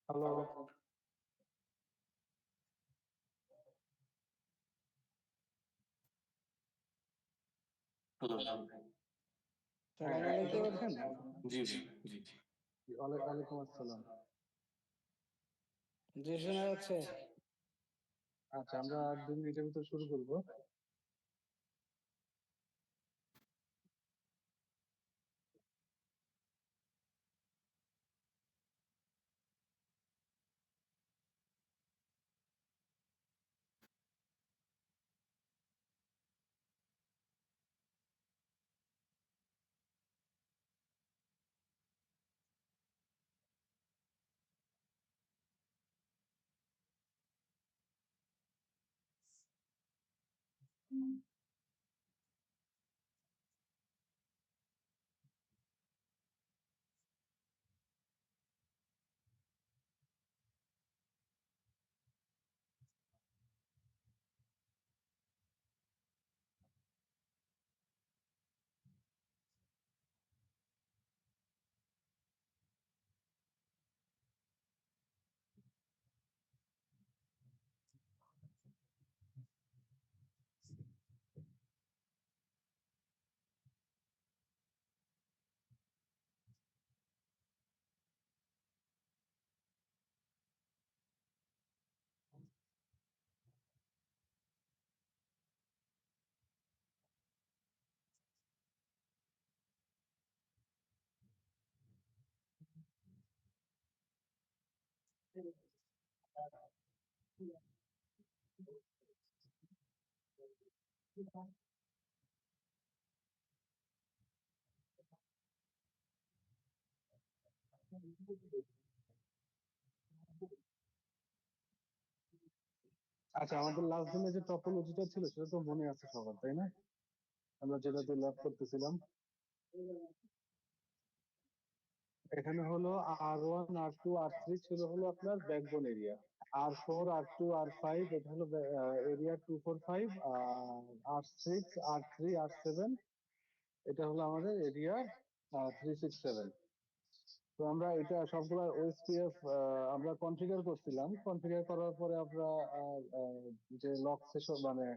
Hello. Hello. হ্যাঁ, সালাম শুনতে আলাইকুম। পাচ্ছেন? জি, জি, জি। ওয়ালাইকুম আসসালাম। জি, শোনা যাচ্ছে। আচ্ছা, আমরা 2 মিনিটের ভিতর শুরু করব। আচ্ছা, আমাদের লাস্ট দিনে যে টপোলজিটা ছিল সেটা তো মনে আছে সবার, তাই না? আমরা যেটাতে ল্যাব করতেছিলাম, এখানে হলো R1 R2 R3 ছিল হলো আপনার backbone area. R4 R2 R5 এটা হলো এরিয়া 245। R6 R3 R7 এটা হলো আমাদের এরিয়া 367। তো আমরা এটা সবগুলা ওএসপিএফ আমরা কনফিগার করছিলাম। কনফিগার করার পরে আমরা যে লক সেশন মানে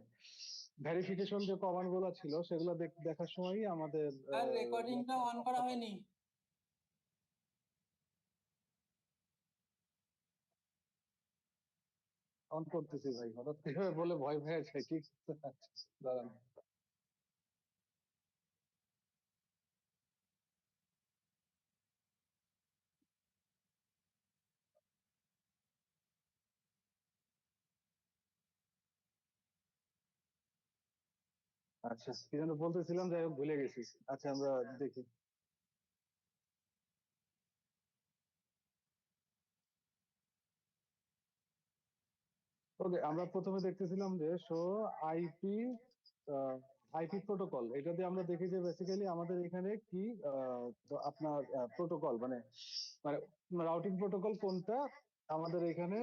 ভেরিফিকেশন যে কমান্ড গুলো ছিল সেগুলো দেখার সময়ই আমাদের আর রেকর্ডিংটা অন করা হয়নি। অন করতেছি ভাই, হঠাৎ করে বলে ভয় ভয় আছে কি। দাঁড়ান। আচ্ছা, কি যেন বলতেছিলাম, যাই হোক ভুলে গেছি। আচ্ছা, আমরা দেখি। ওকে, আমরা প্রথমে দেখতেছিলাম যে শো আইপি আইপি প্রোটোকল। এটা দিয়ে আমরা দেখি যে বেসিক্যালি আমাদের এখানে কি আপনার প্রোটোকল মানে মানে রাউটিং প্রোটোকল কোনটা আমাদের এখানে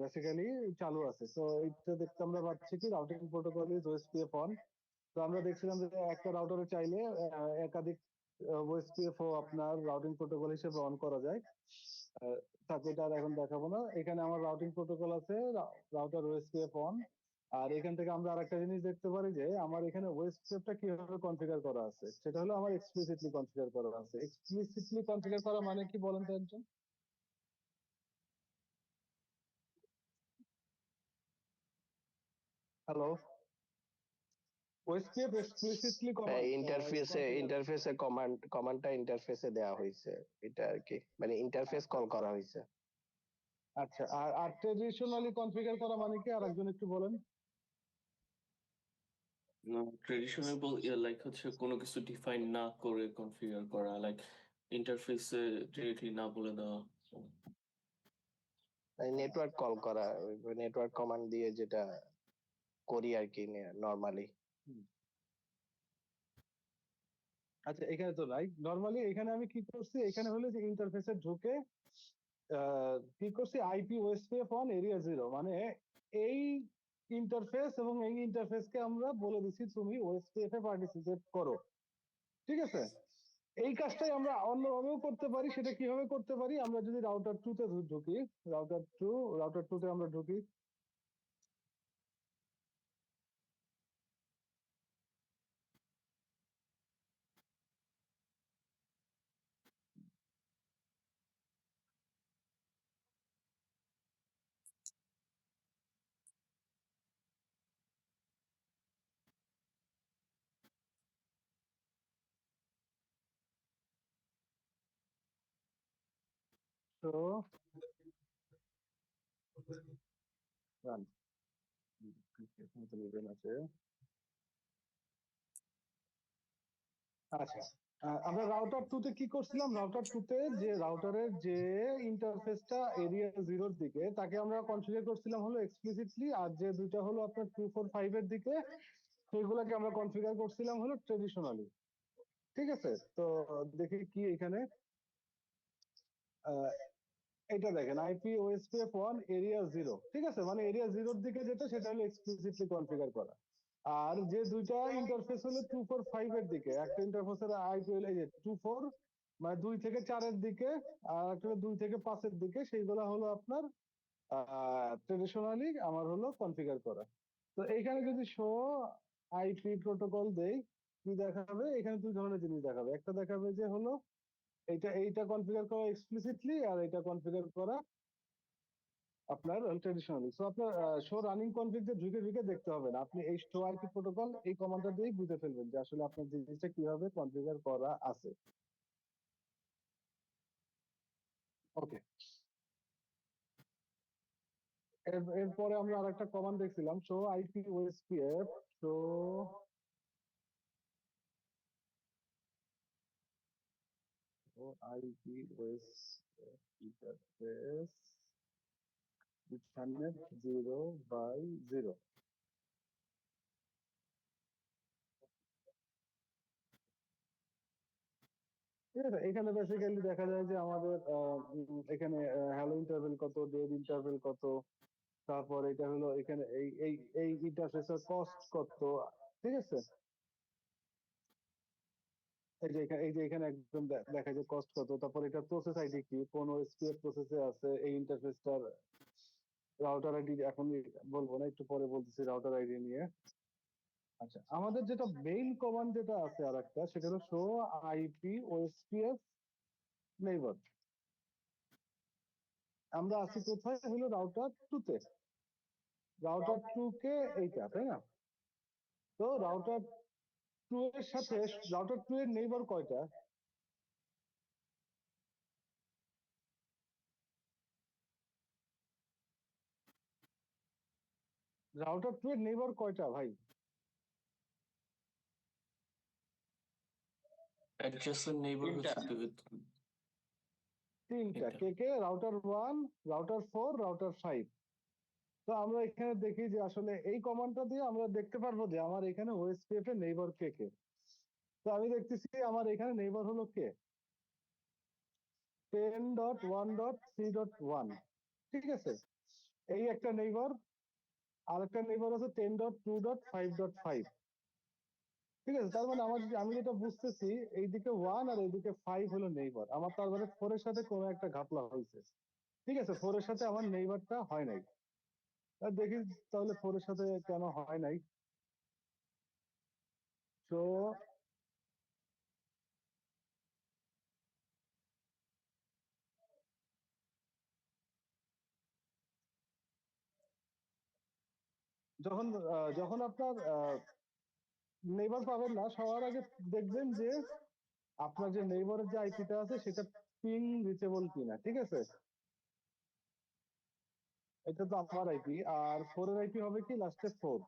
বেসিক্যালি চালু আছে। তো এটা দেখতে আমরা পাচ্ছি কি routing protocol is OSPF on. তো আমরা দেখছিলাম যে একটা রাউটারে চাইলে একাধিক ওএসপিএফ ও আপনার রাউটিং প্রোটোকল হিসেবে অন করা যায়। তাকে এটা আর এখন দেখাবো না। এখানে আমার রাউটিং প্রোটোকল আছে, রাউটার ওএসপিএফ অন। আর এখান থেকে আমরা আরেকটা জিনিস দেখতে পারি যে আমার এখানে ওয়েবসাইটটা কিভাবে কনফিগার করা আছে। সেটা হলো আমার এক্সপ্লিসিটলি কনফিগার করা আছে। এক্সপ্লিসিটলি কনফিগার করা মানে কি বলেন তো একজন? হ্যালো। ওয়েবসাইট এক্সপ্লিসিটলি ইন্টারফেসে কমান্ডটা ইন্টারফেসে দেওয়া হয়েছে, এটা আর কি, মানে ইন্টারফেস কল করা হয়েছে। আচ্ছা, আর ট্রেডিশনালি কনফিগার করা মানে কি আরেকজন একটু বলেন। ট্রেডিশনাল লাইক হচ্ছে কোনো কিছু ডিফাইন না করে কনফিগার করা, লাইক ইন্টারফেসে ডিরেক্টলি না বলে দেওয়া। নেটওয়ার্ক কল করা, নেটওয়ার্ক কমান্ড দিয়ে যেটা করি আর কি নরমালি। আচ্ছা, এখানে তো রাইট নরমালি এখানে আমি কি করছি, এখানে হলো যে ইন্টারফেসে ঢুকে কি করছি, আইপি ওএসপিএফ অন এরিয়া 0 মানে এই ইন্টারফেস এবং এই ইন্টারফেসকে আমরা বলে দিচ্ছি তুমি ওএসপিএফ এ পার্টিসিপেট করো। ঠিক আছে? এই কাজটাই আমরা অন্যভাবেও করতে পারি। সেটা কিভাবে করতে পারি? আমরা যদি রাউটার 2 তে ঢুকি, রাউটার 2 তে আমরা ঢুকি। তো রান আছে। আচ্ছা, আমরা রাউটার 2 তে কি করছিলাম? রাউটার 2 তে যে রাউটারের যে ইন্টারফেসটা এরিয়া 0 এর দিকে, তাকে আমরা কনফিগার করছিলাম হলো এক্সপ্লিসিটলি, আর যে দুইটা হলো আপনার 245 এর দিকে, সেগুলোকে আমরা কনফিগার করছিলাম হলো ট্রেডিশনালি। ঠিক আছে? তো দেখি কি এখানে, এটা দেখেন আইপি ওএসপিএফ 1 এরিয়া 0। ঠিক আছে, মানে এরিয়া 0 এর দিকে যেটা, সেটা হলো এক্সপ্লিসিটলি কনফিগার করা। আর যে দুইটা ইন্টারফেস হলো 245 এর দিকে, একটা ইন্টারফেসের আইপি হলো এই যে 24, মানে 2 থেকে 4 এর দিকে, আর একটা 2 থেকে 5 এর দিকে, সেইগুলো হলো আপনার ট্রেডিশনালি আমার হলো কনফিগার করা। তো এইখানে যদি শো আইপি প্রোটোকল দেই, কি দেখাবে? এখানে দুই ধরনের জিনিস দেখাবে। একটা দেখাবে যে হলো এইটা কনফিগার করা এক্সপ্লিসিটলি, আর এটা কনফিগার করা আপনার ট্রেডিশনালি। সো আপনার শো রানিং কনফিগ যে ঢুকে ঢুকে দেখতে হবে না, আপনি এই শো আইপি প্রোটোকল এই কমান্ডটা দিয়েই বুঝে ফেলবেন যে আসলে আপনার জিনিসটা কিভাবে কনফিগার করা আছে। ওকে, এরপরে আমরা আরেকটা কমান্ড দেখছিলাম, show IP OSPF. Show IP OSPF interface ethernet 0/0। ঠিক আছে, এখানে বেসিক্যালি দেখা যায় যে আমাদের এখানে হ্যালো ইন্টারভেল কত, ডেড ইন্টারভেল কত, তারপর এটা হলো এখানে এই এই এই ইন্টারফেসের কস্ট কত। ঠিক আছে, এই যে এখানে একদম দেখা যায় কস্ট কত, তারপর এটা প্রসেস আইডি কি, কোন ওএসপিএফ প্রসেসে আছে এই ইন্টারফেসটার, রাউটার আইডি এখন বলবো না, একটু পরে বলতেছি রাউটার আইডি নিয়ে। আচ্ছা, আমাদের যেটা মেইন কমান্ড যেটা আছে আর একটা, সেটা হলো শো আইপি ওএসপিএফ নেইবার। আমরা আছি কোথায়? হলো রাউটার 2 তে। রাউটার 2 কে এইটা, তাই না? তো রাউটার 2 এর সাথে রাউটার 2 এর নেইবার কয়টা? রাউটার 2 এর নেইবার কয়টা ভাই? অ্যাডজেসেন্ট নেইবার হচ্ছে তিনটা। তিনটা। কে কে? Router 1, router 4, router 5। তো আমরা এখানে দেখি যে আসলে এই কমান্ডটা দিয়ে আমরা দেখতে পারবো যে আমার এখানে ওএসপিএফ এর নেইবার কে কে। তো আমি দেখতেছি আমার এখানে নেইবার হলো কে, 10.1.3.1। ঠিক আছে, এই একটা নেইবার। আরেকটা নেইবার আছে 10.2.5.5। ঠিক আছে, তার মানে আমি যেটা বুঝতেছি, এইদিকে 1 আর এইদিকে 5 হলো নেইবার আমার, তার মানে 4 এর সাথে কোনো একটা ঘাপলা হয়েছে। ঠিক আছে, 4 এর সাথে আমার নেইবারটা হয় নাই। দেখি তাহলে 4 এর সাথে কেন হয় নাই। তো যখন যখন আপনার নেইবার পাবেন না, সবার আগে দেখবেন যে আপনার যে নেইবারের যে আইপিটা আছে সেটা পিং রিচেবল কিনা। ঠিক আছে, এটা তো আমার আইপি, আর 4 এর আইপি হবে কি লাস্টে 4।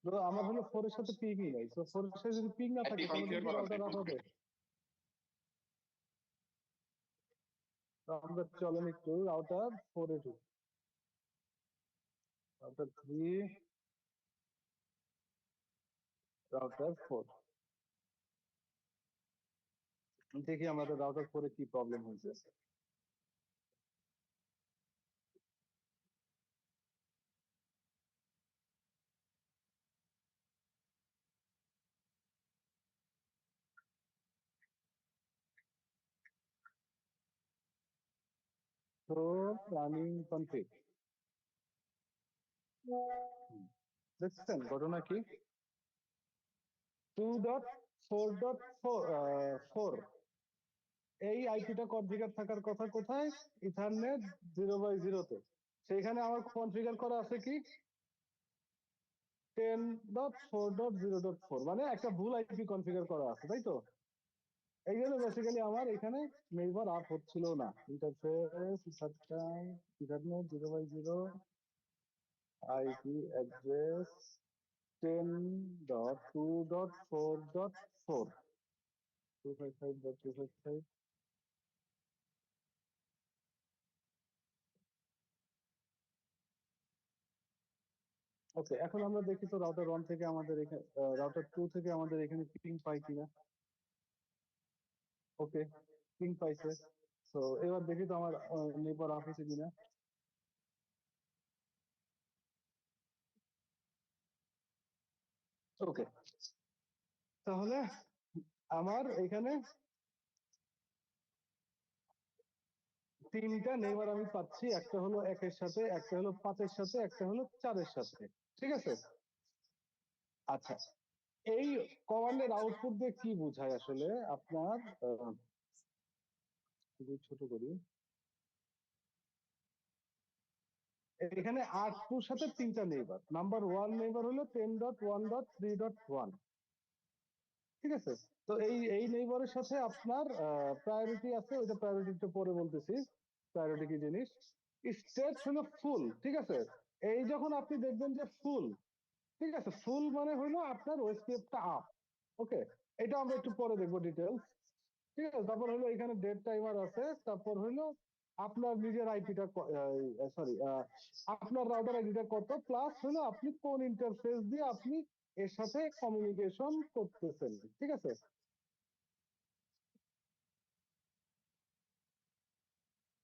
তো আমার হলো 4 এর সাথে পিংই নাই। তো 4 এর সাথে যদি পিং না থাকে, কোনোদিন কি রাউটার আপ হবে? তো আমরা চলেন একটু রাউটার 4 এ ঢুকি। রাউটার 3, রাউটার 4, দেখি আমাদের রাউটার 4 এ কি প্রবলেম হয়েছে। Show running config. দেখছেন ঘটনা কি? 2.4.4 এই আইপিটা কনফিগার থাকার কথা কোথায়? ইথারনেট 0/0 তে। সেইখানে আমার কনফিগার করা আছে কি 10.4.0.4, মানে একটা ভুল আইপি কনফিগার করা আছে, তাই তো? এই জন্য বেসিক্যালি আমার এখানে নেইবার আপ হচ্ছিল না। Interface ethernet 0/0 IP address 10.2.4.4 255.255। ওকে, এখন আমরা দেখি তো রাউটার 1 থেকে আমাদের এখানে, রাউটার 2 থেকে আমাদের এখানে পিং পাই কিনা। ওকে, পিং পাইছে। তো এবার দেখি তো আমার নেইবার আপ হয়েছে কিনা। ওকে, তাহলে আমার এখানে 3টা নেইবার আমি পাচ্ছি। একটা হলো 1-এর সাথে, একটা হলো 5-এর সাথে, একটা হলো 4-এর সাথে। ঠিক আছে? আচ্ছা, এই কমান্ডের আউটপুট দিয়ে কি বোঝায় আসলে আপনার? যদি ছোট করি, এখানে R2-র সাথে 3টা নেইবার। নাম্বার 1 নেইবার হলো 10.1.3.1। ঠিক আছে? তো এই নেইবারের সাথে আপনার প্রায়োরিটি আছে, ওইটা প্রায়োরিটি একটু পরে বলতেছি প্রায়োরিটি কি জিনিস। স্টেট হলো ফুল। ঠিক আছে? এই যখন আপনি দেখবেন যে ফুল, ঠিক আছে, ফুল মানে হলো আপনার ওএসপিএফটা আপ। ওকে, এটা আমরা একটু পরে দেখবো ডিটেলস। ঠিক আছে? তারপর হলো এখানে ডেট টাইমার আছে, তারপর হলো আপনার নিজের আইপিটা, সরি, আপনার রাউটার আইডিটা কত, প্লাস হলো আপনি কোন ইন্টারফেস দিয়ে আপনি এর সাথে কমিউনিকেশন করতেছেন। ঠিক আছে?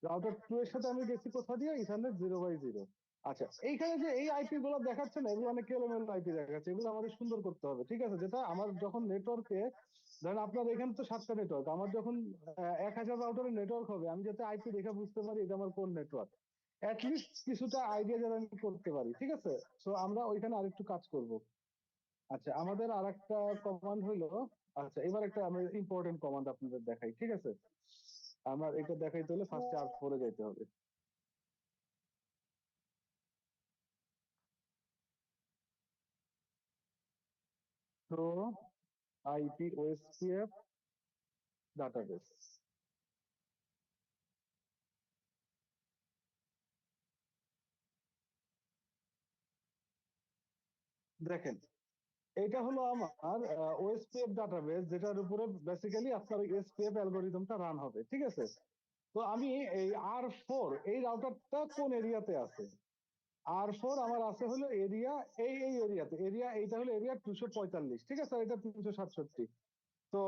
রাউটার 2 এর সাথে আমি গেছি কোথা দিয়ে? ইথারনেট 0/0। আচ্ছা, এইখানে যে এই আইপি গুলো দেখাচ্ছে না, এগুলো অনেক এলোমেলো আইপি দেখাচ্ছে, এগুলো আমাদের সুন্দর করতে হবে। ঠিক আছে? যেটা আমার যখন নেটওয়ার্কে, ধরেন আপনার এখানে তো 7টা নেটওয়ার্ক, আমার যখন 1000 রাউটারের নেটওয়ার্ক হবে, আমি যাতে আইপি দেখে বুঝতে পারি এটা আমার কোন নেটওয়ার্ক, অ্যাটলিস্ট কিছুটা আইডিয়া যেন আমি করতে পারি। ঠিক আছে? তো আমরা ওইখানে আরেকটু কাজ করব। আচ্ছা, আমাদের আরেকটা কমান্ড হলো, আচ্ছা এবার একটা আমি ইম্পর্টেন্ট কমান্ড আপনাদের দেখাই। ঠিক আছে? আমার এটা দেখাইতে হলে ফার্স্টে R4 এ যাইতে হবে। তো আইপি ওএসপিএফ ডাটাবেস। দেখেন, এটা হলো আমার ওএসপিএফ ডাটাবেস, যেটার উপরে বেসিক্যালি আপনার এসপিএফ অ্যালগরিদমটা রান হবে। ঠিক আছে? তো আমি এই R4 এই রাউটারটা কোন এরিয়াতে আছে? R4 আমার আছে হলো এরিয়া, এই এরিয়াতে, এরিয়া এইটা হলো এরিয়া 245। ঠিক আছে? এটা 367। তো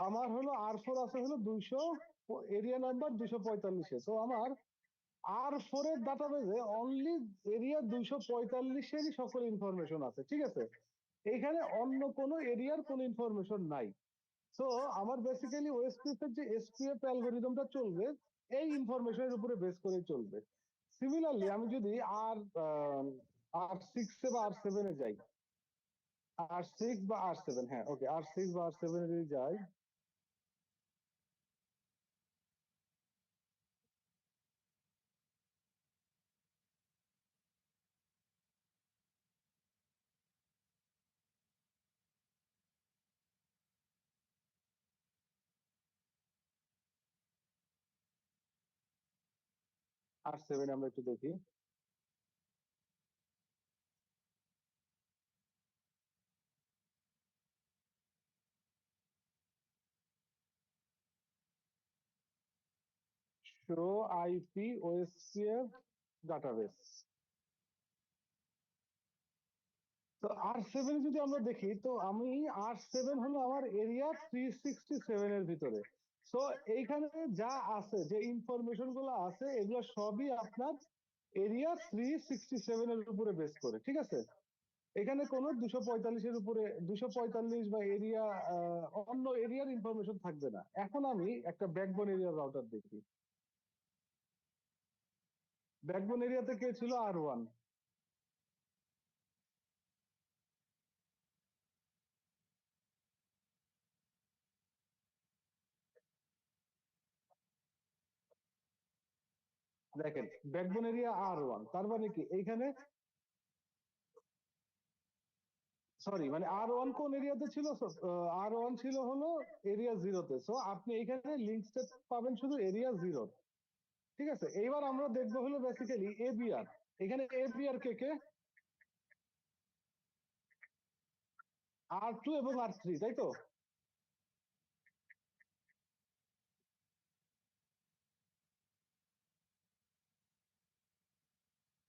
আমার হলো R4 আছে হলো 200, এরিয়া নাম্বার 245-এ। তো আমার R4 এর ডাটাবেজে অনলি এরিয়া 245-এরই সকল ইনফরমেশন আছে। ঠিক আছে? এইখানে অন্য কোনো এরিয়ার কোনো ইনফরমেশন নাই। তো আমার বেসিক্যালি ওএসপিএফ এর যে এসপিএফ অ্যালগরিদমটা চলবে, এই ইনফরমেশনের উপরে বেস করে চলবে। সিমিলারলি আমি যদি R6 এ বা R7 এ যাই, R6 বা R7, হ্যাঁ ওকে, R6 বা R7 এ যদি যাই, R7 আমরা একটু দেখি। Show IP OSPF database. তো R7 যদি আমরা দেখি, তো আমি R7 হলো আমার এরিয়া 367 এর ভিতরে। তো এইখানে যা আছে, যে ইনফরমেশন গুলো আছে, এগুলো সবই আপনার এরিয়া 367 এর উপরে বেস করে। ঠিক আছে? এখানে কোনো 245-এর উপরে, 245 বা এরিয়া অন্য এরিয়ার ইনফরমেশন থাকবে না। এখন আমি একটা ব্যাকবোন এরিয়ার রাউটার দেখি। ব্যাকবোন এরিয়াতে কে ছিল? R1। দেখেন ব্যাকবোন এরিয়া R1, তার মানে কি এইখানে সরি মানে R1 কোন এরিয়াতে ছিল? R1 ছিল হলো এরিয়া 0-তে। সো আপনি এইখানে লিংক স্টেট পাবেন শুধু এরিয়া 0। ঠিক আছে, এইবার আমরা দেখবো হলো বেসিক্যালি এবিআর। এখানে এবিআর কে কে? R2 এবং R3, তাই তো?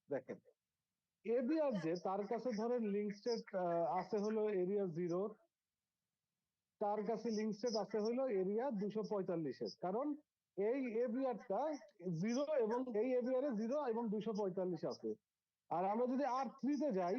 দেখেন এবিআর যে তার কাছে ধরেন লিংক স্টেট আছে হলো এরিয়া 0, তার কাছে লিংক স্টেট আছে হলো এরিয়া 245-এর। কারণ এই এবিআরটা 0 এবং এই এবিআর এ 0 এবং 245 আছে। আর আমরা যদি R3-তে যাই,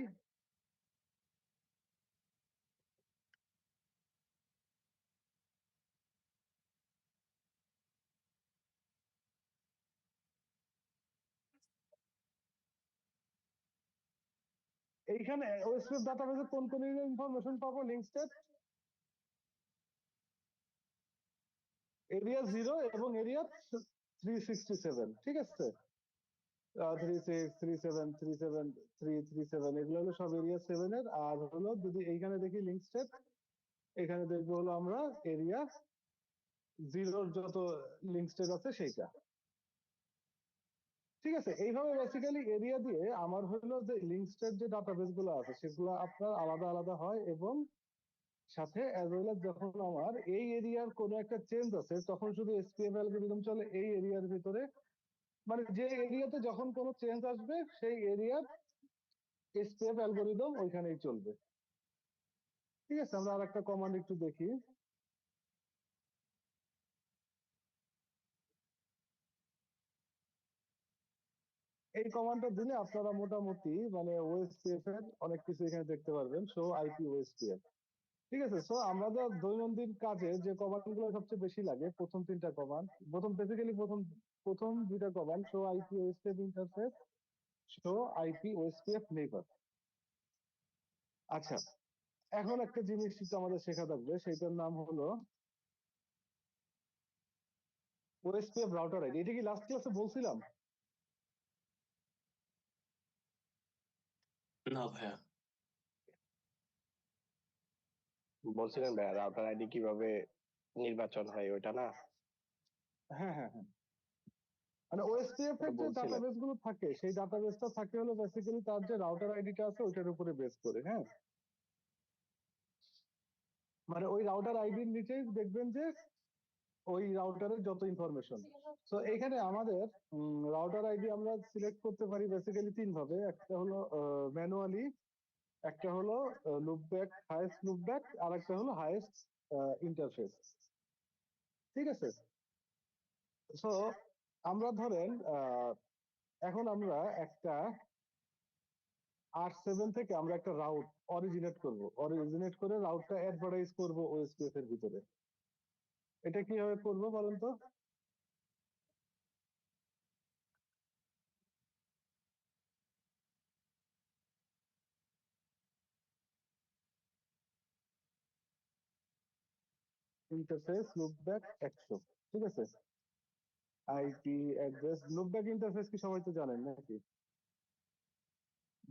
এইখানে ওয়েস্টফিল্ড ডাটাবেসে কোন কোন ইনফরমেশন পাবো? লিংক স্টেট এরিয়া 0 এবং এরিয়া 367। ঠিক আছে, 36, 37, 37, 337 এগুলো হলো সব এরিয়া 7 এর। আর হলো যদি এইখানে দেখি লিংক স্টেট, এখানে দেখবো হলো আমরা এরিয়া 0-র যত লিংক স্টেট আছে সেইটা। ঠিক আছে, এইভাবে বেসিক্যালি এরিয়া দিয়ে আমার হলো যে লিংক স্টেট যে ডাটাবেস গুলো আছে সেগুলো আপনার আলাদা আলাদা হয়, এবং সাথে অ্যাজ ওয়েল এজ যখন আমার এই এরিয়ার কোনো একটা চেঞ্জ আছে তখন শুধু এসপিএফ অ্যালগরিদম চলে এই এরিয়ার ভিতরে। মানে যে এরিয়াতে যখন কোনো চেঞ্জ আসবে সেই এরিয়ার এসপিএফ অ্যালগরিদম ওইখানেই চলবে। ঠিক আছে, আমরা আর একটা কমান্ড একটু দেখি। এই কমান্ডটা দিলে আপনারা মোটামুটি মানে ওএসপিএফ এর অনেক কিছু এখানে দেখতে পারবেন। Show IP OSPF. ঠিক আছে, সো আমাদের দৈনন্দিন কাজে যে কমান্ড গুলো সবচেয়ে বেশি লাগে, প্রথম 3টা কমান্ড, বেসিক্যালি প্রথম 2টা command, show IP OSPF interface, show IP OSPF neighbour. আচ্ছা, এখন একটা জিনিস একটু আমাদের শেখা থাকবে, সেইটার নাম হলো ওএসপিএফ রাউটার আইডি। এটা কি লাস্ট ক্লাসে বলছিলাম? না ভাইয়া। বলছিলেন ভাইয়া রাউটার আইডি কিভাবে নির্বাচন হয় ওইটা না? হ্যাঁ হ্যাঁ হ্যাঁ, মানে ওএসপিএফ এর যে বলছিলেন। ডাটাবেস গুলো থাকে সেই ডাটাবেসটা থাকে হলো বেসিক্যালি তার যে রাউটার আইডিটা আছে ওইটার উপরে বেস করে। হ্যাঁ, মানে ওই রাউটার আইডির নিচেই দেখবেন যে ওই রাউটারের যত ইনফরমেশন। তো এখানে আমাদের রাউটার আইডি আমরা সিলেক্ট করতে পারি বেসিক্যালি 3 ভাবে। একটা হলো ম্যানুয়ালি, একটা হলো লুপব্যাক, হাইয়েস্ট লুপব্যাক, আর একটা হলো হাইয়েস্ট ইন্টারফেস। ঠিক আছে, সো আমরা ধরেন এখন আমরা একটা R7 থেকে আমরা একটা রাউট অরিজিনেট করব, অরিজিনেট করে রাউটটা অ্যাডভার্টাইজ করব ওএসপিএফ এর ভিতরে। এটা কিভাবে করব বলেন তো? Interface loopback 100। ঠিক আছে, আইপি অ্যাড্রেস লুপব্যাক ইন্টারফেস কি সবাই তো জানেন নাকি?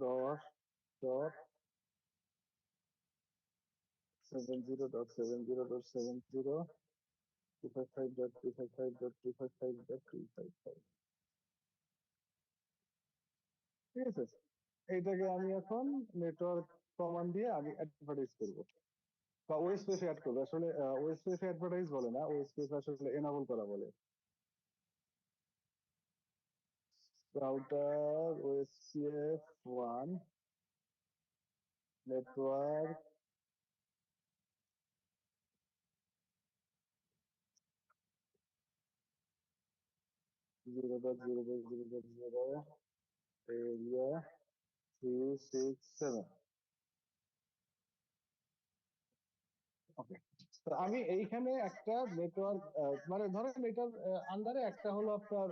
10.70.70.70 255.255.255.255. ঠিক আছে, এইটাকে আমি এখন নেটওয়ার্ক কমান্ড দিয়ে আমি অ্যাডভার্টাইজ করব বা ওএসপিএফ অ্যাড করবো। আসলে ওএসপিএফ অ্যাডভার্টাইজ বলে না, ওএসপিএফ আসলে এনাবল করা বলে। Router OSPF 1 network zero dot zero dot zero dot zero area 367। ওকে, তো আমি এইখানে একটা নেটওয়ার্ক মানে ধরেন এটার আন্ডারে একটা হলো আপনার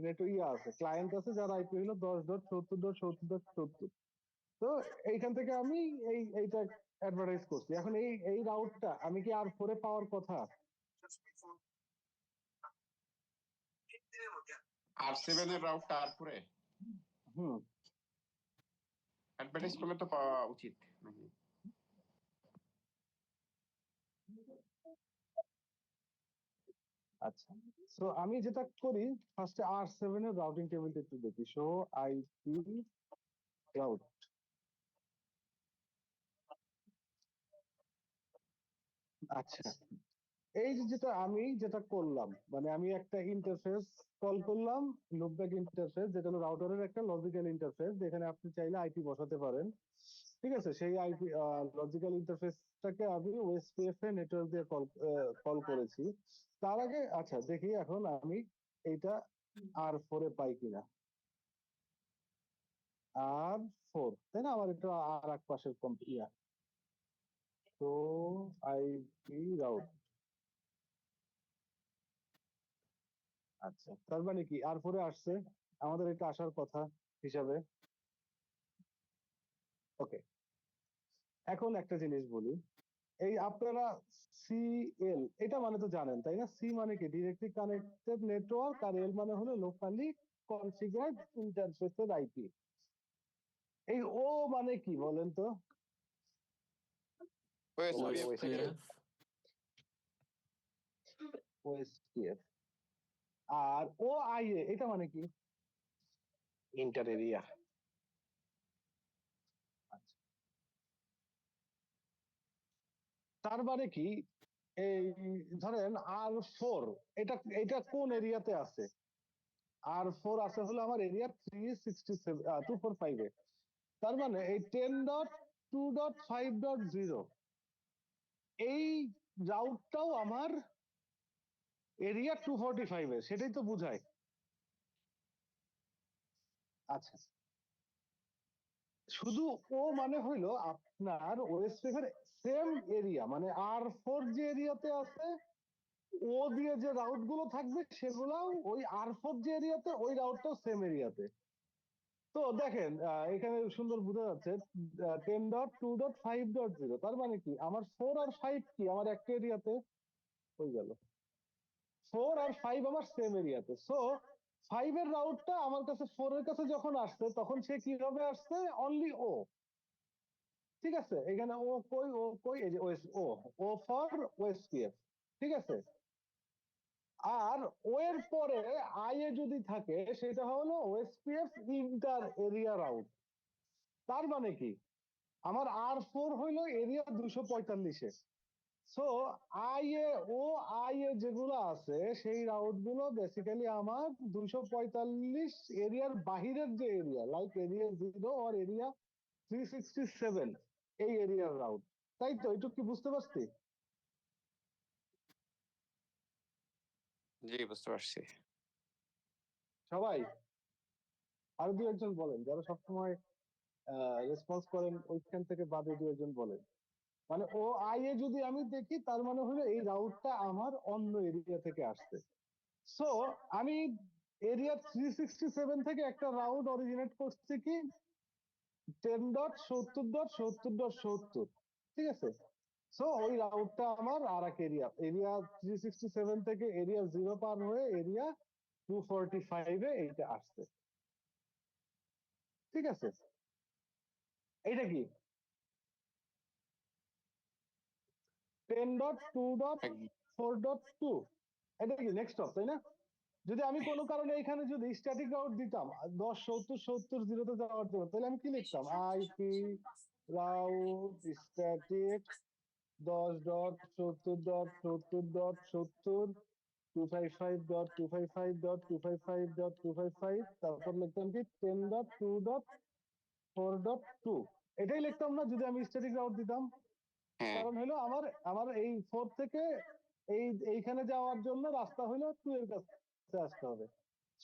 নেটওয়ার্ক আছে, ক্লায়েন্ট আছে যার আইপি হলো 10.70.70.70। তো এইখান থেকে আমি এইটা অ্যাডভার্টাইজ করছি। এখন এই রাউটটা আমি কি আর ফোরে পাওয়ার কথা? R7 এর রাউটটা R4 এ হুম। অ্যাডভার্টাইজ করলে তো পাওয়া উচিত। আচ্ছা, সো আমি যেটা করি ফার্স্টে R7 এর রাউটিং টেবিলটা একটু দেখি। Show IP route. আচ্ছা, এই যে যেটা করলাম, মানে আমি একটা ইন্টারফেস কল করলাম, লুপব্যাক ইন্টারফেস, যেটা হলো রাউটারের একটা লজিক্যাল ইন্টারফেস, যেখানে আপনি চাইলে আইপি বসাতে পারেন। ঠিক আছে, সেই আইপি লজিক্যাল ইন্টারফেসটাকে আমি ওএসপিএফ এ নেটওয়ার্ক দিয়ে কল করেছি। তার আগে আচ্ছা দেখি এখন আমি এইটা R4 এ পাই কিনা। R4, তাই না? আমার এটা আর এক পাশের কম্পিউটার। তো আইপি রাউট, আচ্ছা তার মানে কি R4 এ আসছে, আমাদের এটা আসার কথা হিসাবে। ওকে, এখন একটা জিনিস বলি, এই আপনারা সিএল এটা মানে তো জানেন তাই না? সি মানে কি ডিরেক্টলি কানেক্টেড নেটওয়ার্ক, আর এল মানে হলো লোকালি কনফিগার্ড ইন্টারফেসের আইপি। এই ও মানে কি বলেন তো? ওএসপিএফ। ওএসপিএফ। আর ও আইএ এটা মানে কি? Inter area. তার মানে কি এই ধরেন R4 এটা কোন এরিয়াতে আছে? R4 আছে হলো আমার এরিয়া 245 এ। তার মানে এই 10.2.5.0 এই রাউটটাও আমার এরিয়া 245 এ, সেটাই তো বুঝায়। আচ্ছা, শুধু ও মানে হইলো আপনার ওএসপিএফ এর সেম এরিয়া, মানে R4 যে এরিয়াতে আছে ও দিয়ে যে রাউট গুলো থাকবে সেগুলাও ওই R4 যে এরিয়াতে, ওই রাউটটাও সেম এরিয়াতে। তো দেখেন এখানে সুন্দর বোঝা যাচ্ছে 10.2.5.0, তার মানে কি আমার 4 আর 5 কি আমার একটা এরিয়াতে হয়ে গেল। 4 আর 5 আমার সেম এরিয়াতে। সো 5 এর রাউটটা আমার কাছে 4 এর কাছে যখন আসছে তখন সে কিভাবে আসছে? অনলি ও। ঠিক আছে, এখানে ও কই এই যে ও ফর ওএসপিএফ। ঠিক আছে, আর ও এর পরে আই এ যদি থাকে সেটা হলো ওএসপিএফ ইন্টার এরিয়া রাউট। তার মানে কি আমার R4 হইলো area 245 A. So I A যেগুলো আছে সেই রাউট গুলো বেসিক্যালি আমার 245 এরিয়ার বাহিরের যে এরিয়া, লাইক এরিয়া 0 আর এরিয়া 367, এই এরিয়ার রাউট। তাই তো, এইটুকু কি বুঝতে পারছি জি, বুঝতে পারছি। সবাই? আরো দু একজন বলেন, যারা সবসময় রেসপন্স করেন ওইখান থেকে বাদে দু একজন বলেন। মানে ও আই এ যদি আমি দেখি তার মানে হলো এই রাউটটা আমার অন্য এরিয়া থেকে আসছে। সো আমি এরিয়া 367 থেকে একটা রাউট অরিজিনেট করছি কি 10.70.70.70। ঠিক আছে, সো ওই রাউটটা আমার আর এক এরিয়া 367 থেকে এরিয়া 0 পার হয়ে এরিয়া 245 এ এইটা আসছে। ঠিক আছে, এইটা কি 10.2.4.2, এটা কি নেক্সট স্টপ তাই না? যদি আমি কোনো কারণে এখানে যদি স্ট্যাটিক রাউট দিতাম 10.70.70.0 তে যাওয়ার জন্য, তাহলে আমি কি লিখতাম? আইপি রাউট স্ট্যাটিক 10.70.70.70 255.255.255.255, তারপর লিখতাম কি 10.2.4.2, এটাই লিখতাম না যদি আমি স্ট্যাটিক রাউট দিতাম? হ্যাঁ, কারণ হলো আমার আমার এই 4 থেকে এইখানে যাওয়ার জন্য রাস্তা হলো 2 এর কাছে আসতে হবে।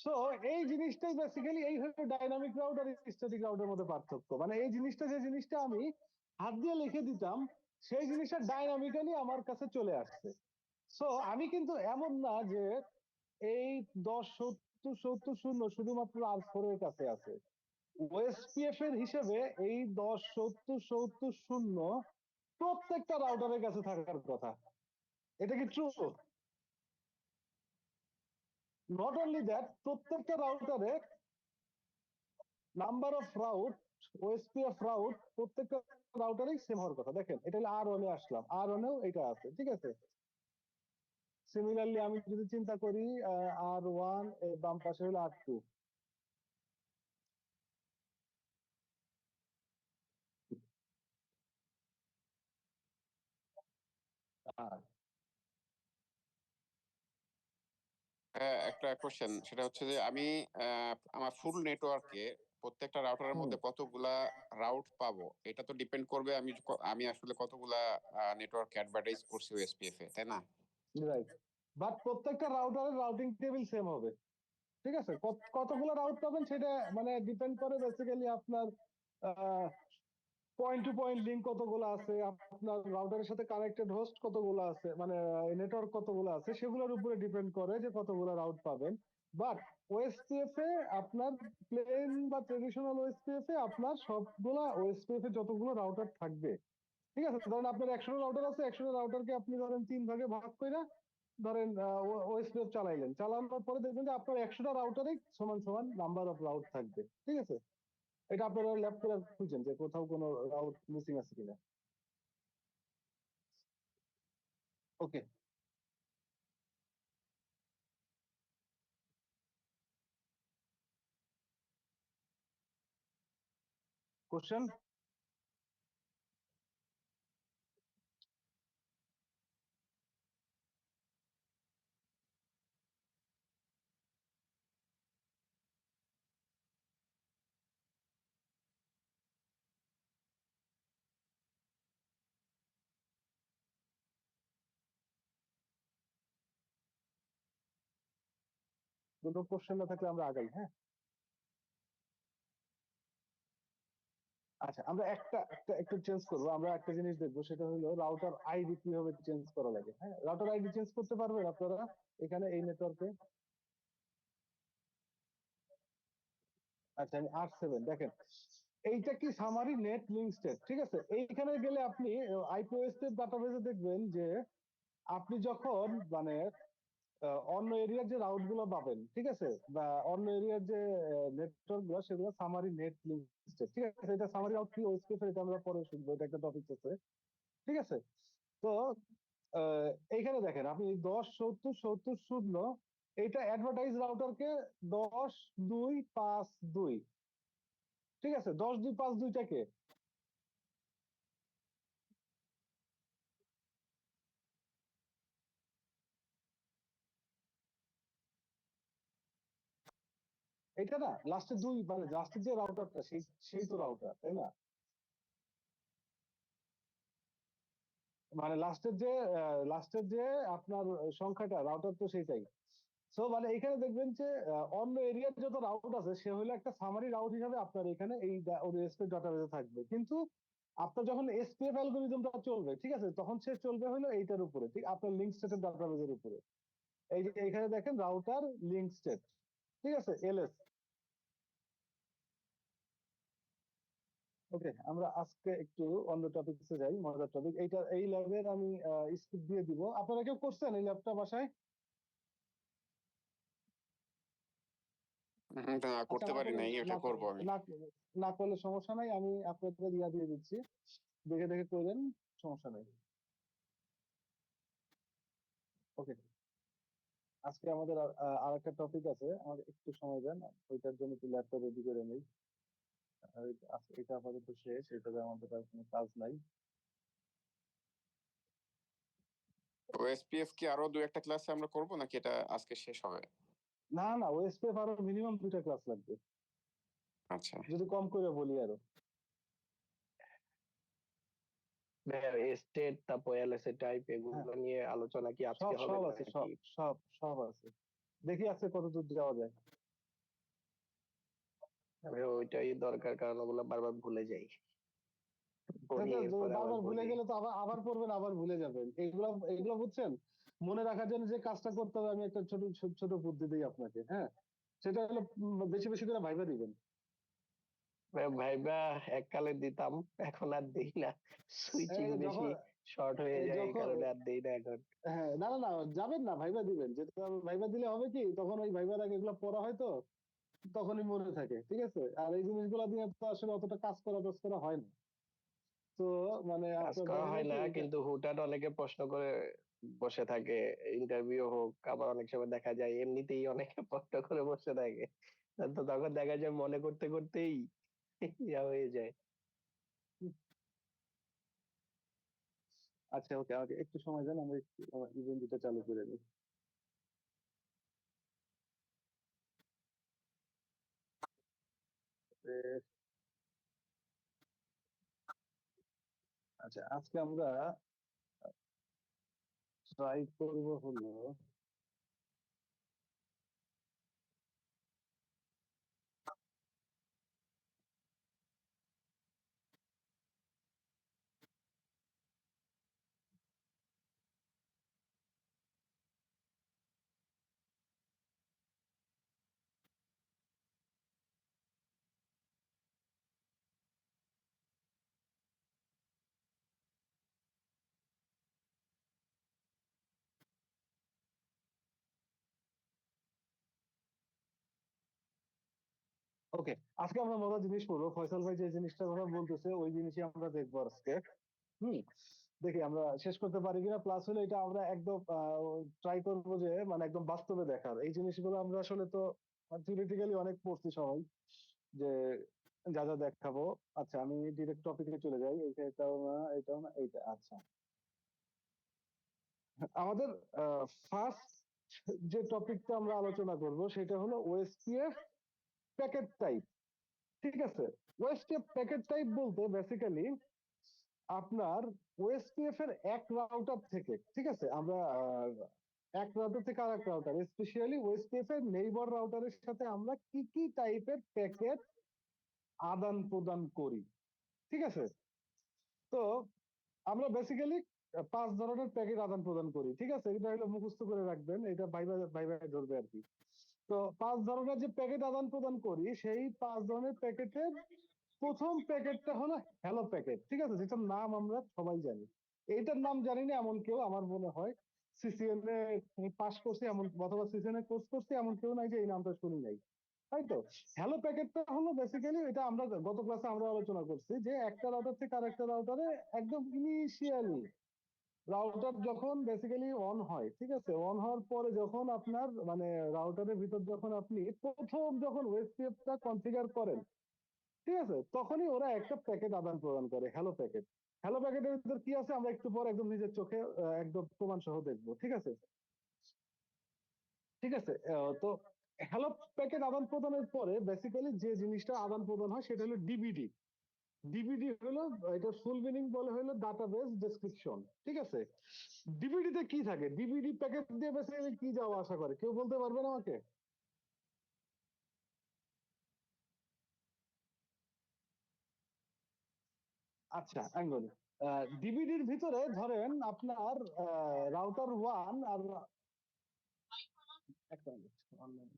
সো এই জিনিসটাই বেসিক্যালি এই হলো ডাইনামিক রাউট আর স্ট্যাটিক রাউটের মধ্যে পার্থক্য। মানে এই জিনিসটা যে জিনিসটা আমি হাত দিয়ে লিখে দিতাম সেই জিনিসটা ডাইনামিক্যালি আমার কাছে চলে আসছে। সো আমি কিন্তু এমন না যে এই 10 70 70 শুধুমাত্র R4 এর কাছে আছে। ওএসপিএফ এর হিসেবে এই 10 70 70 প্রত্যেকটা রাউটারের কাছে থাকার কথা। এটা কি ট্রু? নট অনলি দ্যাট, প্রত্যেকটা রাউটারে number of route, OSPF route প্রত্যেকটা রাউটারেই সেম হওয়ার কথা। দেখেন এটা হলো R1 এ আসলাম, R1 এও এটা আছে, ঠিক আছে। সিমিলারলি আমি যদি চিন্তা করি R1 এর বাম পাশে হলো R2। একটা কোশ্চেন, সেটা হচ্ছে যে আমি আমার ফুল নেটওয়ার্কে প্রত্যেকটা রাউটারের মধ্যে কতগুলা রাউট পাবো, এটা তো ডিপেন্ড করবে আমি আসলে কতগুলা নেটওয়ার্ক অ্যাডভার্টাইজ করছি ওএসপিএফ এ, তাই না? রাইট, বাট প্রত্যেকটা রাউটারের রাউটিং টেবিল সেম হবে, ঠিক আছে। কতগুলো রাউট পাবেন সেটা মানে ডিপেন্ড করে বেসিক্যালি আপনার পয়েন্ট টু পয়েন্ট লিঙ্ক কতগুলো আছে, আপনার রাউটারের সাথে কানেক্টেড হোস্ট কতগুলো আছে, মানে নেটওয়ার্ক কতগুলো আছে, সেগুলোর উপরে ডিপেন্ড করে যে কতগুলো রাউট পাবেন। বাট ওএসপিএফ এ আপনার প্লেন বা ট্রেডিশনাল ওএসপিএফ এ আপনার সবগুলা ওএসপিএফ এ যতগুলো রাউটার থাকবে, ঠিক আছে। ধরেন আপনার 100টা রাউটার আছে, 100টা রাউটারকে আপনি ধরেন 3 ভাগে ভাগ করে ধরেন ওএসপিএফ চালাইলেন, চালানোর পরে দেখবেন যে আপনার 100টা রাউটারেই সমান সমান নাম্বার অফ রাউট থাকবে, ঠিক আছে। এটা আপনারা ল্যাব করে খুঁজছেন যে কোথাও কোনো রাউট মিসিং আছে কিনা। ওকে, কোশ্চেন? কোনো কোশ্চেন না থাকলে আমরা আগাই, হ্যাঁ। আচ্ছা, আমরা একটা একটা একটু চেঞ্জ করবো। আমরা একটা জিনিস দেখবো, সেটা হলো রাউটার আইডি কিভাবে চেঞ্জ করা লাগে। হ্যাঁ, রাউটার আইডি চেঞ্জ করতে পারবেন আপনারা এখানে এই নেটওয়ার্কে? আচ্ছা, আমি R7 দেখেন, এইটা কি সামারি নেট লিঙ্ক স্টেট, ঠিক আছে। এইখানে গেলে আপনি আইপিওএস ডাটাবেজে দেখবেন যে আপনি যখন মানে অন্য এরিয়ার যে রাউট গুলো পাবেন, ঠিক আছে, বা অন্য এরিয়ার যে নেটওয়ার্ক গুলো, সেগুলো সামারি নেট লিঙ্ক স্টেট, ঠিক আছে। এটা সামারি রাউট কি ওএসপিএফ, এটা আমরা পরে শুনবো, এটা একটা টপিক আছে, ঠিক আছে। তো এইখানে দেখেন আপনি 10 70 70 0, এইটা অ্যাডভার্টাইজ রাউটারকে 10 2 5 2, ঠিক আছে। 10 2 5 2টা কে? এটা না, লাস্টে 2, মানে লাস্টের যে রাউটারটা সেই সেই তো রাউটার, তাই না? মানে লাস্টের যে আপনার সংখ্যাটা রাউটার তো সেইটাই। সো মানে এখানে দেখবেন যে অন্য এরিয়ার যত রাউট আছে সে হলো একটা সামারি রাউট হিসাবে আপনার এখানে এই এসপিএফ ডাটাবেসে থাকবে। কিন্তু আপনার যখন এসপিএফ অ্যালগরিদমটা চলবে, ঠিক আছে, তখন সে চলবে হলো এইটার উপরে, ঠিক আপনার লিঙ্ক স্টেটের ডাটাবেসের উপরে। এই যে এখানে দেখেন রাউটার লিঙ্ক স্টেট, ঠিক আছে, এলএস। ওকে, আমরা আজকে একটু অন্য টপিকসে যাই, মজার টপিক। এই ল্যাবের আমি স্কিপ দিয়ে দিব। আপনারা কেউ করছেন এই ল্যাবটা বাসায়? না, আচ্ছা, করতে না পারি করলে নাই, এটা করবো আমি। না না করলে সমস্যা নাই, আমি আপনাদের ইয়া দিয়ে দিচ্ছি, দেখে দেখে করবেন, সমস্যা নাই। ওকে, আজকে আমাদের আর একটা টপিক আছে, আমাদের একটু সময় দেন, ওইটার জন্য একটু ল্যাপটপ রেডি করে নেই। আজকে এটা আপাতত শেষ, এটাতে আমাদের আর কোনো কাজ নাই। ওএসপিএফ কি আরো 2-1টা ক্লাসে আমরা করবো, নাকি এটা আজকে শেষ হবে? না না, ওএসপিএফ আরো মিনিমাম 2টা ক্লাস লাগবে, আচ্ছা, যদি কম করে বলি আরো। স্টেট তারপর এলএসএ টাইপ হ্যাঁ, এগুলো নিয়ে আলোচনা কি আজকে সব হবে সব আছে, নাকি? সব আছে। দেখি আজকে কতদূর যাওয়া যায়। আমি ওইটাই দরকার, কারণ ওগুলো বারবার ভুলে যাই। পড়ি এরপর আবার বারবার ভুলে বলি। গেলে তো আবার আবার পড়বেন, আবার ভুলে যাবেন। এগুলো এগুলো বুঝছেন, মনে রাখার জন্য যে কাজটা করতে হবে, আমি একটা ছোট ছোট ছোট বুদ্ধি দিই আপনাকে। হ্যাঁ, সেটা হলো বেশি বেশি করে ভাইবা দিবেন। ভাইবা এককালে দিতাম, এখন আর দেই না, সুইচিং এই বেশি যখন শর্ট হয়ে যায়, এই যখন কারণে আর দেই না এখন। হ্যাঁ, না না না, যাবেন না, ভাইবা দিবেন। যেটা ভাইবা দিলে হবে কি, তখন ওই ভাইবার আগে এগুলো পড়া হয় তো, তখনই মনে থাকে। ঠিক আছে, আর এই জিনিসগুলো দিয়ে তো আসলে অতটা কাজ করা হয় না। তো মানে কাজ আপনার করা দেখা হয় যায় না, কি এটা। কিন্তু হুটহাট অনেকে প্রশ্ন করে বসে থাকে, ইন্টারভিউ হোক, আবার অনেক সময় দেখা যায় এমনিতেই অনেকে প্রশ্ন করে বসে থাকে, তো তখন দেখা যায় মনে করতে করতেই ইয়া হয়ে যায়। আচ্ছা, ওকে, আমাকে একটু সময় দেন, আমরা একটু ইভেন্টটা চালু করে নিই। আচ্ছা, আজকে আমরা ট্রাই করব হলো, ওকে, আজকে আমরা মজার জিনিস পড়বো। ফয়সাল ভাই যে জিনিসটা কথা বলতেছে ওই জিনিসই আমরা দেখবো আজকে। হুম, দেখি আমরা শেষ করতে পারি কিনা, প্লাস হলে এটা আমরা একদম ট্রাই করবো যে মানে একদম বাস্তবে দেখার। এই জিনিসগুলো আমরা আসলে তো থিওরিটিক্যালি অনেক পড়ছি সবাই, যে যা যা দেখাবো। আচ্ছা, আমি ডিরেক্ট টপিকে চলে যাই। এটাও না, এটাও না, এইটা। আচ্ছা, আমাদের ফার্স্ট যে টপিকটা আমরা আলোচনা করব সেটা হলো ওএসপিএফ প্যাকেট টাইপ। ঠিক আছে, ওএসপিএফ প্যাকেট টাইপ বলতে বেসিক্যালি আপনার ওএসপিএফ এর এক রাউটার থেকে, ঠিক আছে, আমরা এক রাউটার থেকে আরেক রাউটার, স্পেশালি ওএসপিএফ এর নেইবার রাউটারের সাথে আমরা কি কি টাইপের প্যাকেট আদান প্রদান করি। ঠিক আছে, তো আমরা বেসিক্যালি 5 ধরনের প্যাকেট আদান প্রদান করি। ঠিক আছে, এটা হলো মুখস্থ করে রাখবেন, এটা ভাইবা ভাইবা ধরবে আর কি। তো 5 ধরনের যে প্যাকেট আদান প্রদান করি, সেই 5 ধরনের প্যাকেটের প্রথম প্যাকেটটা হলো হ্যালো প্যাকেট। ঠিক আছে, যেটার নাম আমরা সবাই জানি। এইটার নাম জানি না এমন কেউ আমার মনে হয় সিসিএন এ পাস করছে এমন, অথবা সিসিএন এ কোর্স করছে এমন কেউ নাই যে এই নামটা শুনি নাই, তাই তো। হ্যালো প্যাকেটটা হলো বেসিক্যালি, এটা আমরা গত ক্লাসে আমরা আলোচনা করছি, যে একটা রাউটার থেকে আরেকটা রাউটারে একদম ইনিশিয়ালি রাউটার যখন বেসিক্যালি অন হয়, ঠিক আছে, অন হওয়ার পরে যখন আপনার মানে রাউটারের ভিতর যখন আপনি প্রথম যখন ওয়েবসাইটটা কনফিগার করেন, ঠিক আছে, তখনই ওরা একটা প্যাকেট আদান প্রদান করে, হ্যালো প্যাকেট। হ্যালো প্যাকেটের ভিতর কি আছে আমরা একটু পর একদম নিজের চোখে একদম প্রমাণ সহ দেখবো। ঠিক আছে, ঠিক আছে, তো হ্যালো প্যাকেট আদান প্রদানের পরে বেসিক্যালি যে জিনিসটা আদান প্রদান হয় সেটা হলো ডিবিডি। ডিবিডি হলো, এটা ফুল মিনিং বলে হলো ডাটাবেস ডেসক্রিপশন। ঠিক আছে, ডিবিডি তে কি থাকে, ডিবিডি প্যাকেট দিয়ে বেসিক্যালি কি যাওয়া আসা করে, কেউ বলতে পারবেন আমাকে? আচ্ছা, আমি বলি। ডিবিডির ভিতরে ধরেন আপনার রাউটার ওয়ান আর একটা মিনিট, অনলাইন।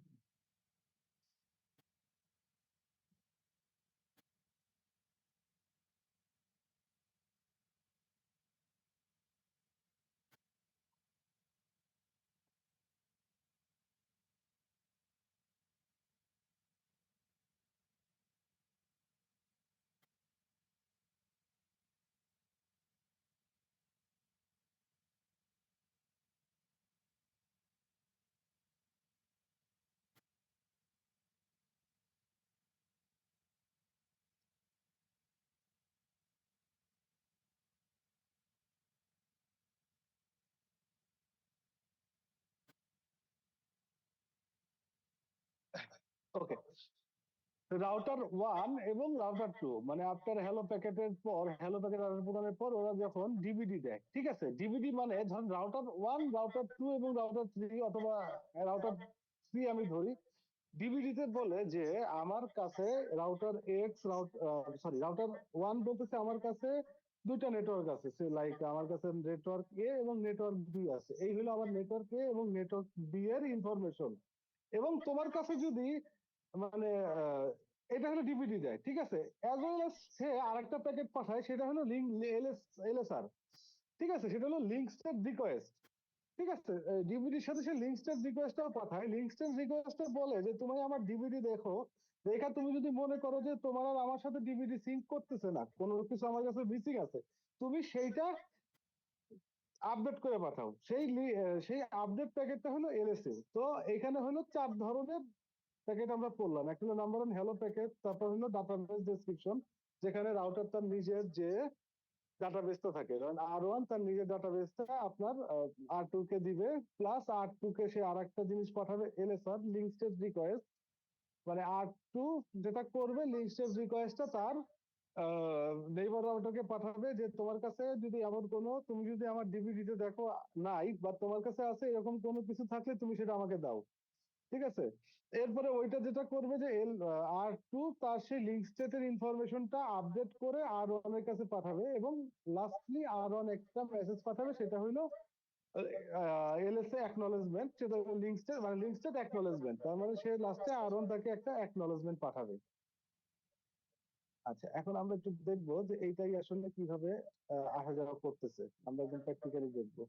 ওকে, রাউটার ওয়ান এবং রাউটার টু মানে আপনার হ্যালো প্যাকেটের পর, হ্যালো প্যাকেট আদান প্রদানের পর ওরা যখন ডিবিডি দেয়, ঠিক আছে, ডিবিডি মানে ধরুন রাউটার ওয়ান, রাউটার টু এবং রাউটার থ্রি, অথবা রাউটার থ্রি আমি ধরি, ডিভিডি তে বলে যে আমার কাছে রাউটার এক্স রাউটার ওয়ান বলতেছে আমার কাছে দুইটা নেটওয়ার্ক আছে, লাইক আমার কাছে নেটওয়ার্ক এ এবং নেটওয়ার্ক বি আছে, এই হলো আমার নেটওয়ার্ক এ এবং নেটওয়ার্ক বি এর ইনফরমেশন। এবং তোমার কাছে যদি মানে এটা হলো ডিভিডি দেয়, ঠিক আছে, অ্যাজ ওয়েল এস সে আরেকটা প্যাকেট পাঠায়, সেটা হলো লিঙ্ক এলএসআর, ঠিক আছে, সেটা হলো লিঙ্ক স্টেট রিকোয়েস্ট। ঠিক আছে, ডিভিডির সাথে সে লিঙ্ক স্টেট রিকোয়েস্টটাও পাঠায়। লিঙ্ক স্টেট রিকোয়েস্টে বলে যে তুমি আমার ডিভিডি দেখো, দেখা তুমি যদি মনে করো যে তোমার আর আমার সাথে ডিভিডি সিঙ্ক করতেছে না, কোনো কিছু আমার কাছে মিসিং আছে, তুমি সেইটা আপডেট করে পাঠাও। সেই আপডেট প্যাকেটটা হলো এলএসএ। তো এখানে হলো 4 ধরনের প্যাকেট আমরা পড়লাম। একটা হলো নাম্বার 1 হ্যালো প্যাকেট, তারপর হলো ডাটাবেস ডেসক্রিপশন, যেখানে রাউটার তার নিজের যে ডাটাবেসটা থাকে, কারণ আর1 তার নিজের ডাটাবেসটা আপনার আর2 কে দিবে, প্লাস আর2 কে সে আরেকটা জিনিস পাঠাবে এলএসআর, লিঙ্ক স্টেট রিকোয়েস্ট। মানে আর2 যেটা করবে, লিঙ্ক স্টেট রিকোয়েস্টটা তার নেইবার রাউটারকে পাঠাবে যে তোমার কাছে যদি এমন কোনো, তুমি যদি আমার ডিভিডিতে দেখো নাই বা তোমার কাছে আছে এরকম কোনো কিছু থাকলে তুমি সেটা আমাকে দাও, ঠিক আছে। এরপরে ওইটা যেটা করবে যে আর2 তার সেই লিঙ্ক স্টেটের ইনফরমেশনটা আপডেট করে আর1 এর কাছে পাঠাবে, এবং লাস্টলি আর1 একটা মেসেজ পাঠাবে, সেটা হলো এলএসএ অ্যাকনলেজমেন্ট, সেটা লিঙ্ক স্টেট মানে লিঙ্ক স্টেট অ্যাকনলেজমেন্ট, তার মানে সে লাস্টে আর1 তাকে একটা অ্যাকনলেজমেন্ট পাঠাবে। আচ্ছা, এখন আমরা একটু দেখবো যে এইটাই আসলে কিভাবে আসা যাওয়া করতেছে, আমরা একদম প্র্যাকটিক্যালি দেখবো।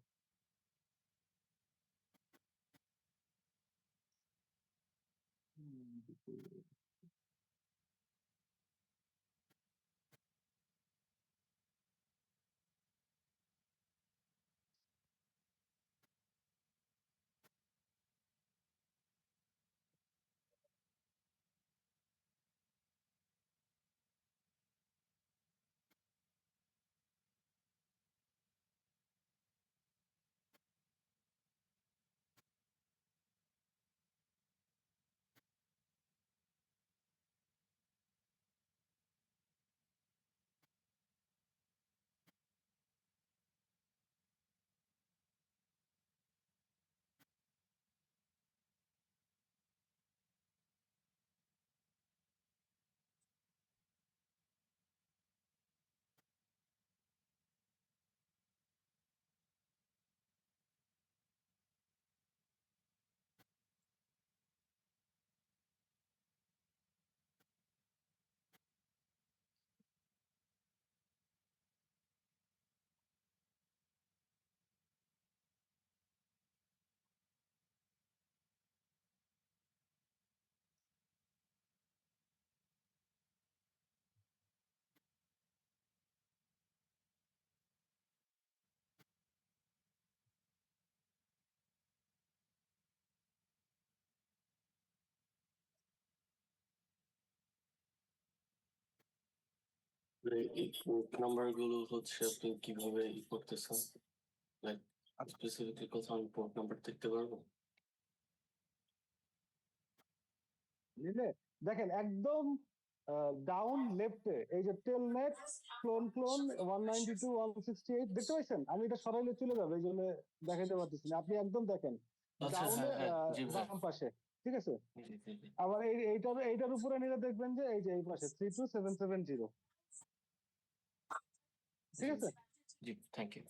এই পোর্ট নাম্বার গুলো হচ্ছে আপনি কিভাবে করতেছেন, লাইক স্পেসিফিকলি কোথাও আমি পোর্ট নাম্বার দেখতে পারবো? বুঝলে, দেখেন একদম ডাউন লেফটে এই যে টেলনেট ক্লোন 192.168 দেখতে পাচ্ছেন, আমি এটা সরাইলে চলে যাবে, এই জন্য দেখাতে পারতেছি না, আপনি একদম দেখেন আচ্ছা, ডাউনে হ্যাঁ হ্যাঁ, জি ভাই, বাম পাশে, ঠিক আছে। জি জি জি আবার এইটার উপরে নিলে দেখবেন যে এই যে এই পাশে 32770, ঠিক জি আছে। জি, থ্যাংক ইউ।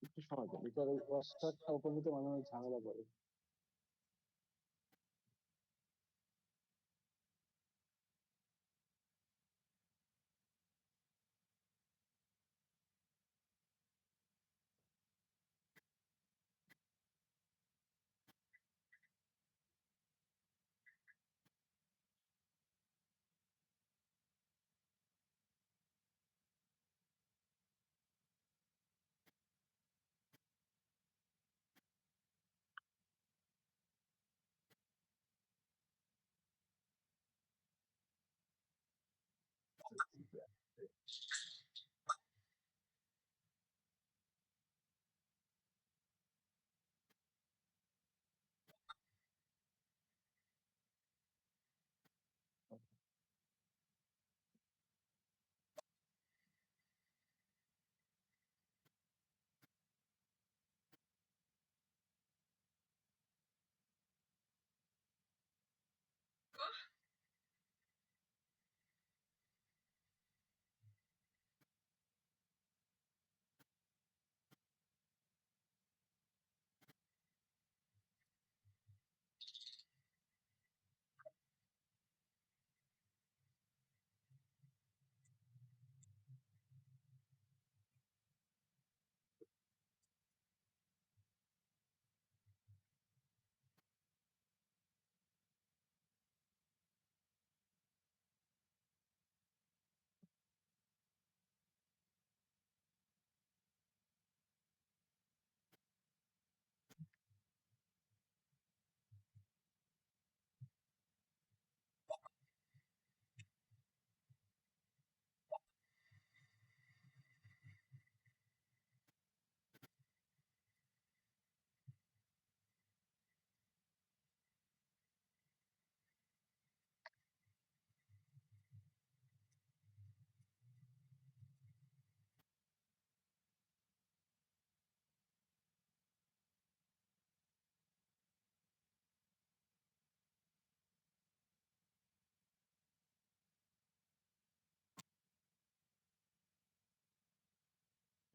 একটু সময় দেন, এটার ওয়াশারটা ওপর নিতে মাঝে মাঝে ঝামেলা করে।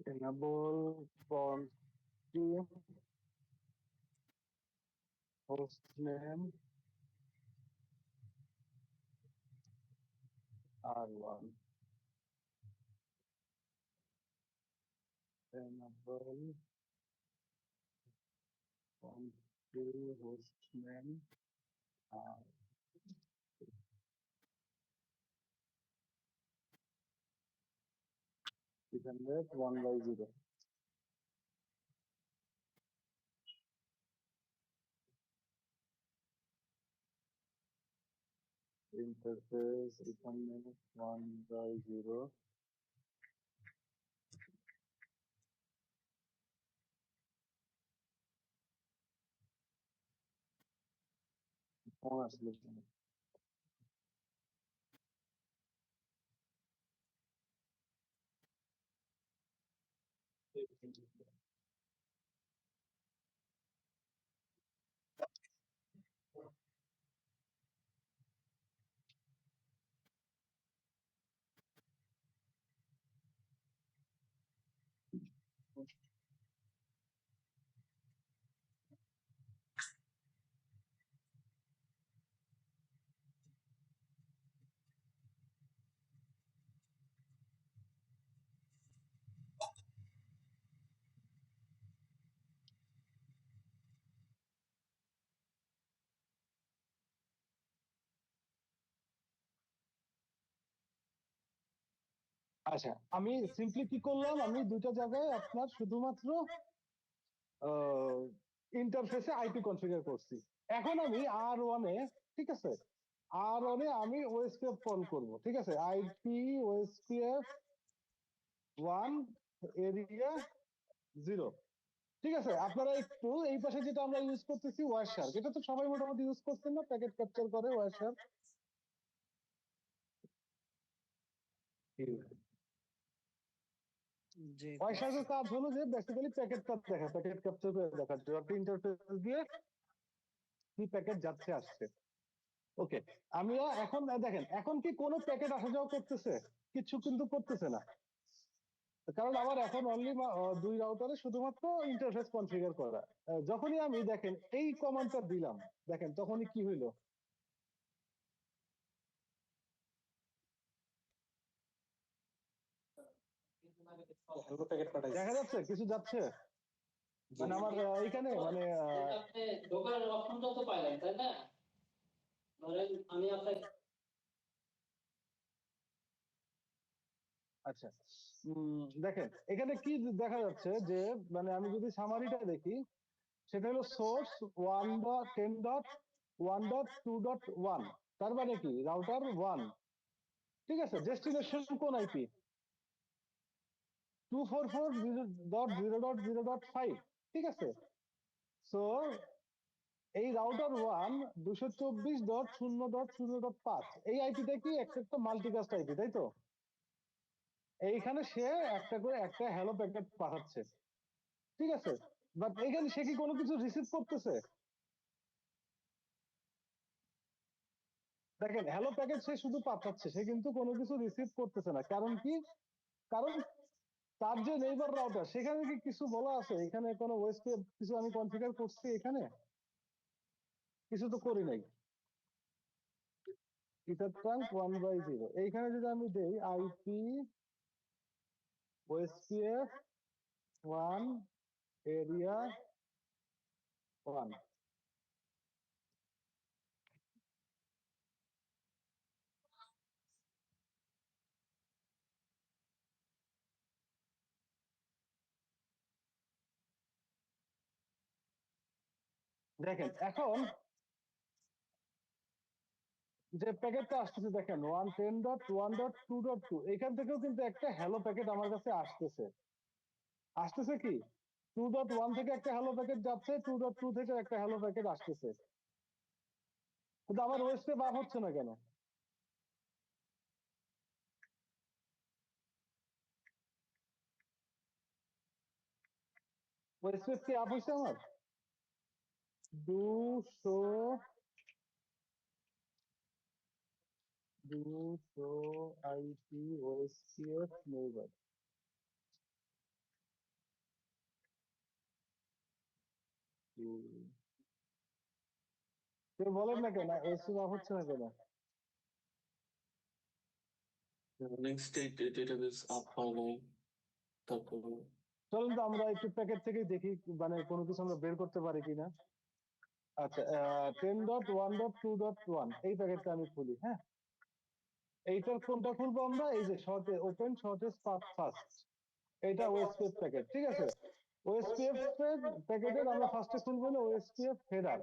enable font host name R1, enable font host name R, equal 1/0. Interface equal 1/0. Phone আসলে কেন? আচ্ছা, আমি সিম্পলি কি করলাম, আমি দুইটা জায়গায় আপনার শুধুমাত্র ইন্টারফেসে আইপি কনফিগার করছি। এখন আমি R1 এ, ঠিক আছে, R1 এ আমি ওএসপিএফ কল করব, ঠিক আছে, আইপি ওএসপিএফ 1 এরিয়া 0, ঠিক আছে। আপনারা একটু এই পাশে যেটা আমরা ইউজ করতেছি ওয়ারশার্ক, এটা তো সবাই মোটামুটি ইউজ করছেন না, প্যাকেট ক্যাপচার করে ওয়ারশার্ক। জি ওয়ারশার্কের কাজ হলো যে বেসিক্যালি প্যাকেটটা দেখা, প্যাকেট ক্যাপচার করে দেখা, একটা ইন্টারফেস দিয়ে কি প্যাকেট যাচ্ছে আসছে। ওকে, আমি এখন দেখেন, এখন কি কোনো প্যাকেট আসা যাওয়া করতেছে? কিছু কিন্তু করতেছে না। কারণ আমার এখন অনলি দুই রাউটারে শুধুমাত্র ইন্টারফেস কনফিগার করা। যখনই আমি দেখেন এই কমান্ডটা দিলাম, দেখেন তখনই কি হইলো, হ্যালো প্যাকেট পাঠাইছে। দেখা যাচ্ছে কিছু যাচ্ছে, মানে আমার এইখানে মানে আপনি ঢোকার অপশনটা তো পাইলেন তাই না? ধরেন আমি আপনাকে আচ্ছা দেখেন এখানে কি দেখা যাচ্ছে যে মানে আমি যদি সামারিটা দেখি, সেটা হলো সোর্স 1.10.1.2.1, তার মানে কি রাউটার 1, ঠিক আছে। ডেস্টিনেশন কোন আইপি 244.0.0.5, ঠিক আছে। সো এই রাউটার 1 224.0.0.5 এই আইপিটা কি একটা মাল্টিকাস্ট আইপি, তাই তো? এইখানে সে একটা করে একটা হ্যালো প্যাকেট পাঠাচ্ছে, ঠিক আছে। বাট এখানে সে কি কোনো কিছু রিসিভ করতেছে? দেখেন হ্যালো প্যাকেট সে শুধু পাঠাচ্ছে, সে কিন্তু কোনো কিছু রিসিভ করতেছে না। কারণ কি? কারণ তার যে নেইবার রাউটার, সেখানে কি কিছু বলা আছে? এখানে কোনো ওয়েস্টে কিছু আমি কনফিগার করছি? এখানে কিছু তো করি নাই। ইথার ট্রাঙ্ক 1/0, এইখানে যদি আমি দেই আইপি ওএসপিএফ 1 এরিয়া 1, দেখেন এখন যে প্যাকেটটা আসতেছে দেখেন 110.1.2.2, এখান থেকেও কিন্তু একটা হ্যালো প্যাকেট আমার কাছে আসতেছে। আসতেছে কি 2.1 থেকে একটা হ্যালো প্যাকেট যাচ্ছে, 2.2 থেকে একটা হ্যালো প্যাকেট আসতেছে, কিন্তু আমার ওয়েস্টে বাপ হচ্ছে না কেন? ওয়েস্টে কি আপ হয়েছে আমার 200 আইপি ওএসপিএফ নেইবার। কেউ বলেন না কেন ওয়েস্টে বাপ হচ্ছে না কেন? নেক্সট ডেটাবেস আপ হয় নাই, তারপর চলুন তো আমরা একটু প্যাকেট থেকে দেখি মানে কোনো কিছু আমরা বের করতে পারি কিনা। আচ্ছা 10.1.2.1 এই প্যাকেটটা আমি খুলি, হ্যাঁ। এইটার কোনটা খুলবো আমরা? এই যে short open shortest path first, এটা ওএসপিএফ প্যাকেট, ঠিক আছে। ওএসপিএফ প্যাকেটের আমরা ফার্স্টে খুলবো না ওএসপিএফ হেডার,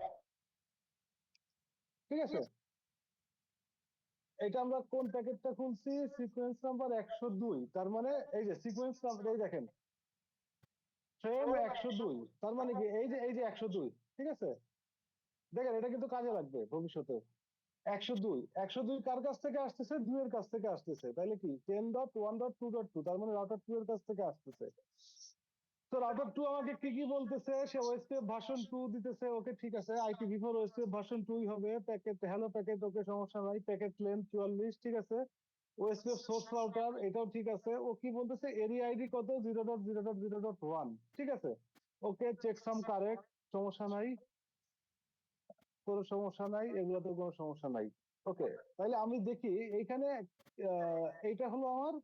ঠিক আছে। এটা আমরা কোন প্যাকেটটা খুলছি? সিকোয়েন্স নাম্বার 102, তার মানে এই যে সিকোয়েন্স নাম্বার, এই দেখেন ফ্রেম 102, তার মানে কি এই যে 102, ঠিক আছে। দেখেন এটা কিন্তু কাজে লাগবে ভবিষ্যতে। 102 কার কাছ থেকে আসতেছে? 2 এর কাছ থেকে আসতেছে, তাইলে কি 10.1.2.2, তার মানে রাউটার 2 এর কাছ থেকে আসতেছে। তো রাউটার 2 আমাকে কি বলতেছে? সে ওএসপিএফ ভার্সন 2 দিতেছে, ওকে ঠিক আছে। IPv4 ওএসপিএফ ভার্সন 2 হবে, প্যাকেট হ্যালো প্যাকেট, ওকে সমস্যা নাই। প্যাকেট লেন্থ 44, ঠিক আছে। ওএসপিএফ সোর্স রাউটার, এটাও ঠিক আছে। ও কি বলতেছে? এরিয়া আইডি কত? 0.0.0.1, ঠিক আছে। ওকে চেক সাম কারেক্ট, সমস্যা নাই, কোনো সমস্যা নাই, এগুলোতে কোনো সমস্যা নাই। ওকে, তাহলে আমি দেখি এইখানে এইটা হলো আমার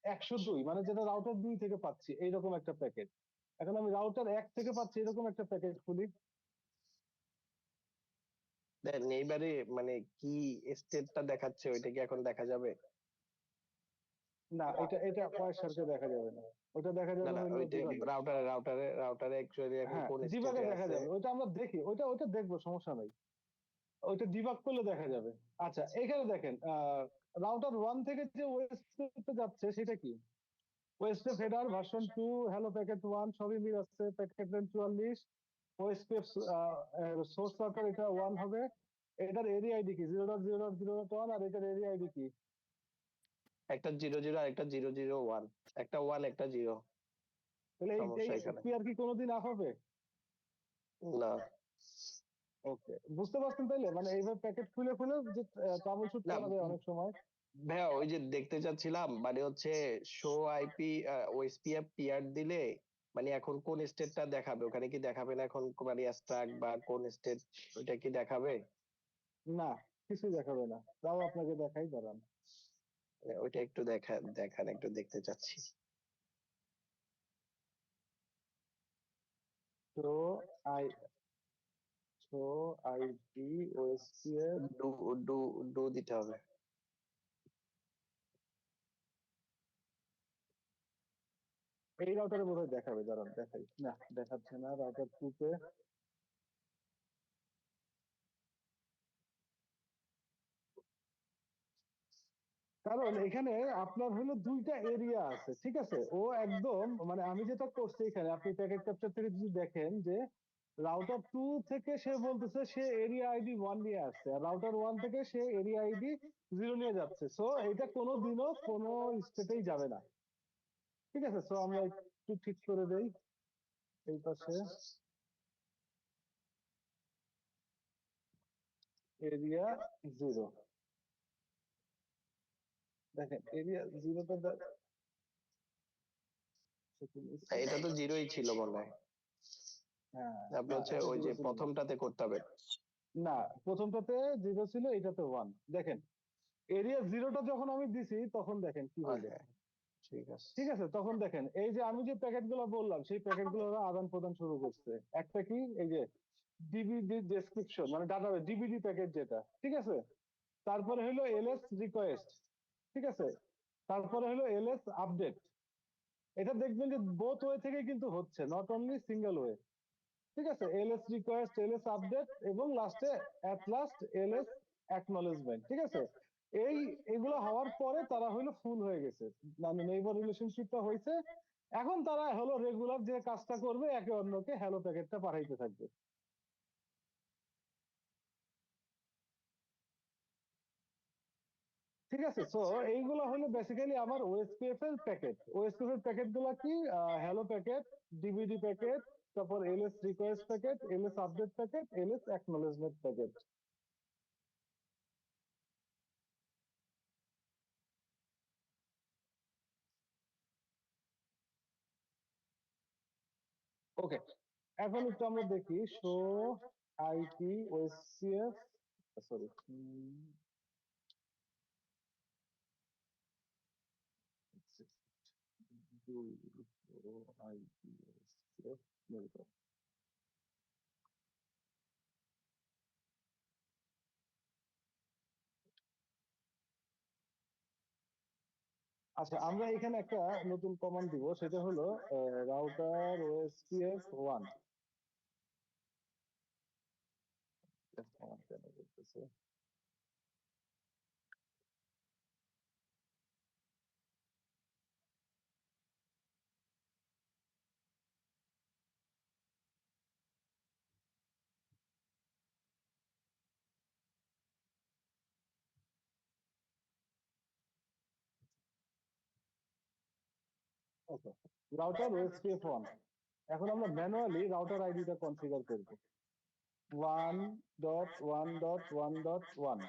102, মানে যেটা রাউটার 2 থেকে পাচ্ছি এইরকম একটা প্যাকেট। এখন আমি রাউটার 1 থেকে পাচ্ছি এরকম একটা প্যাকেট খুলি। দেন এইবারে মানে কি স্টেটটা দেখাচ্ছে ওইটা কি এখন দেখা যাবে? না, এটা পয়সারকে দেখা যাবে না, ওটা দেখা না যাবে না, হলো ওইটা ডিবাগে। রাউটারে অ্যাকচুয়ালি এখন হ্যাঁ, কোন ডিবাগে স্টেটে দেখা আছে? যাবে, ওইটা আমরা দেখি, ওইটা দেখবো, সমস্যা নাই। ওইটা ডিবাগ করলে দেখা যাবে। আচ্ছা এখানে দেখেন রাউটার 1 থেকে যে ওয়েস্টে যাচ্ছে সেটা কি? OSPF header version 2 hello packet 1 সবই মিল আছে, packet length 44। OSPF source router এটা 1 হবে। এটার এরিয়া আইডি কি? 0.0.0.1, আর এটার এরিয়া আইডি কি? একটা 00 আর একটা 001, একটা 1 একটা 0। তাহলে এই সমস্যা এখানে পেয়ার কি কোনোদিন আপ হবে? না ওকে, বুঝতে পারছেন তাইলে? মানে এইভাবে প্যাকেট খুলে খুলে যে ট্রাবল শুট না করা যায় অনেক সময়। ভাইয়া ওই যে দেখতে চাচ্ছিলাম মানে হচ্ছে শো আইপি ওএসপিএফ টিআর দিলে মানে এখন কোন স্টেটটা দেখাবে, ওখানে কি দেখাবে না এখন মানে স্ট্রাক বা কোন স্টেট, ওইটা কি দেখাবে? না, কিছুই দেখাবে না। তাও আপনাকে দেখাই, দাঁড়ান। ওইটা একটু দেখান, একটু দেখতে চাচ্ছি। তো আই তো IP OSPF do do do দিতে হবে। এই রাউটারে বোধহয় দেখাবে, দাঁড়ান দেখাই। না, দেখাচ্ছে না রাউটার 2 তে। কারণ এখানে আপনার হলো দুইটা এরিয়া আছে, ঠিক আছে? ও একদম মানে আমি যেটা করছি এখানে, আপনি প্যাকেট ক্যাপচার থেকে যদি দেখেন যে রাউটার 2 থেকে সে বলতেছে সে এরিয়া আইডি 1 নিয়ে আসছে, আর রাউটার 1 থেকে সে এরিয়া আইডি 0 নিয়ে যাচ্ছে। সো এটা কোনো দিনও কোনো স্টেটেই যাবে না, ঠিক আছে? সো আমরা একটু ঠিক করে দেই এই পাশে এরিয়া 0। দেখেন এরিয়া 0টা এটা তো জিরোই ছিল মনে হয়, হ্যাঁ আপনি হ্যাঁ, হচ্ছে এটা ওই যে 0 ছিল না। প্রথমটাতে করতে হবে। না, প্রথমটাতে 0 ছিল, এটাতে 1। দেখেন এরিয়া 0টা যখন আমি দিছি তখন দেখেন কি হইলো। হ্যাঁ, ঠিক আছে। ঠিক আছে, তখন দেখেন এই যে আমি যে প্যাকেট গুলো বললাম সেই প্যাকেট গুলো আদান প্রদান শুরু করছে। একটা কি, এই যে ডিবিডি ডেসক্রিপশন মানে ডাটা ডিবিডি প্যাকেট যেটা, ঠিক আছে? তারপরে হলো এলএস রিকোয়েস্ট, ঠিক আছে? তারপরে হলো এলএস আপডেট। এটা দেখবেন যে বোথ ওয়ে থেকে কিন্তু হচ্ছে, নট অনলি সিঙ্গেল ওয়ে, ঠিক আছে? এলএস রিকোয়েস্ট, এলএস আপডেট এবং লাস্টে এট লাস্ট এলএস অ্যাকনলেজমেন্ট, ঠিক আছে? এগুলো হওয়ার পরে তারা হলো ফুল হয়ে গেছে, মানে নেইবার রিলেশনশিপটা হয়েছে। এখন তারা হলো রেগুলার যে কাজটা করবে, একে অন্যকে হ্যালো প্যাকেটটা পাঠাইতে থাকবে, ঠিক আছে? সো এইগুলো হলো বেসিক্যালি আমার ওএসপিএফ এর প্যাকেট। ওএসপিএফ এর প্যাকেট গুলা কি? হ্যালো প্যাকেট, ডিবিডি প্যাকেট, তারপর LS request packet, LS update packet, LS acknowledgement packet. Okay, এখন একটু আমরা দেখি show IP OSPF, sorry, IP OSPF. আচ্ছা, আমরা এখানে একটা নতুন কমান্ড দিব, সেটা হলো রাউটার ওএসপিএফ 1। কমান্ড কেন বলতেছে? ওকে, রাউটার ওএসপিএফ 1। এখন আমরা ম্যানুয়ালি রাউটার আইডিটা কনফিগার করব। 1.1.1.1।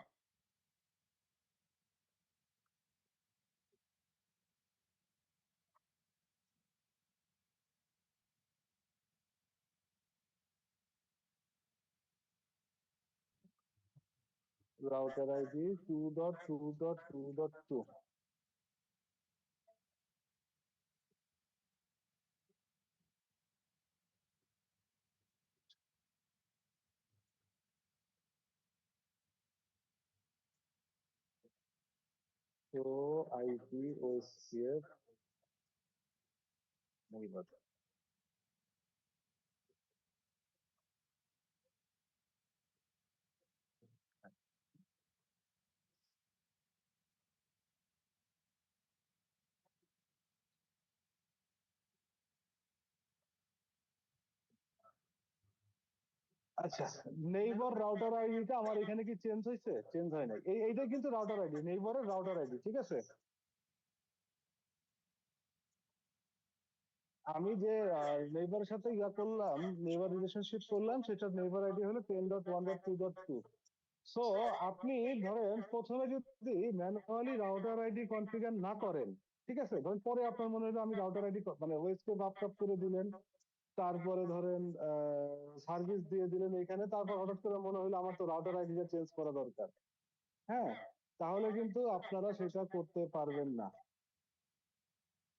Router ID 2.2.2.2। তো আইপি ওএসপিএফ নেইবার। আচ্ছা, নেইবার রাউটার আইডিটা আমার এখানে কি চেঞ্জ হয়েছে? চেঞ্জ হয় নাই। এইটা কিন্তু রাউটার আইডি, নেইবারের রাউটার আইডি, ঠিক আছে? আমি যে নেইবারের সাথে ইয়া করলাম, নেইবার রিলেশনশিপ করলাম, সেটা নেইবার আইডি হলো 10.1.2.2। সো আপনি ধরেন প্রথমে যদি ম্যানুয়ালি রাউটার আইডি কনফিগার না করেন, ঠিক আছে, ধরেন পরে আপনার মনে হলো আমি রাউটার আইডি মানে ওয়েস্টকে আপডেট করে দিলেন, তারপরে ধরেন সার্ভিস দিয়ে দিলেন এখানে, তারপর হঠাৎ করে মনে হলো আমার তো রাউটার আইডিটা চেঞ্জ করা দরকার, হ্যাঁ, তাহলে কিন্তু আপনারা সেটা করতে পারবেন না।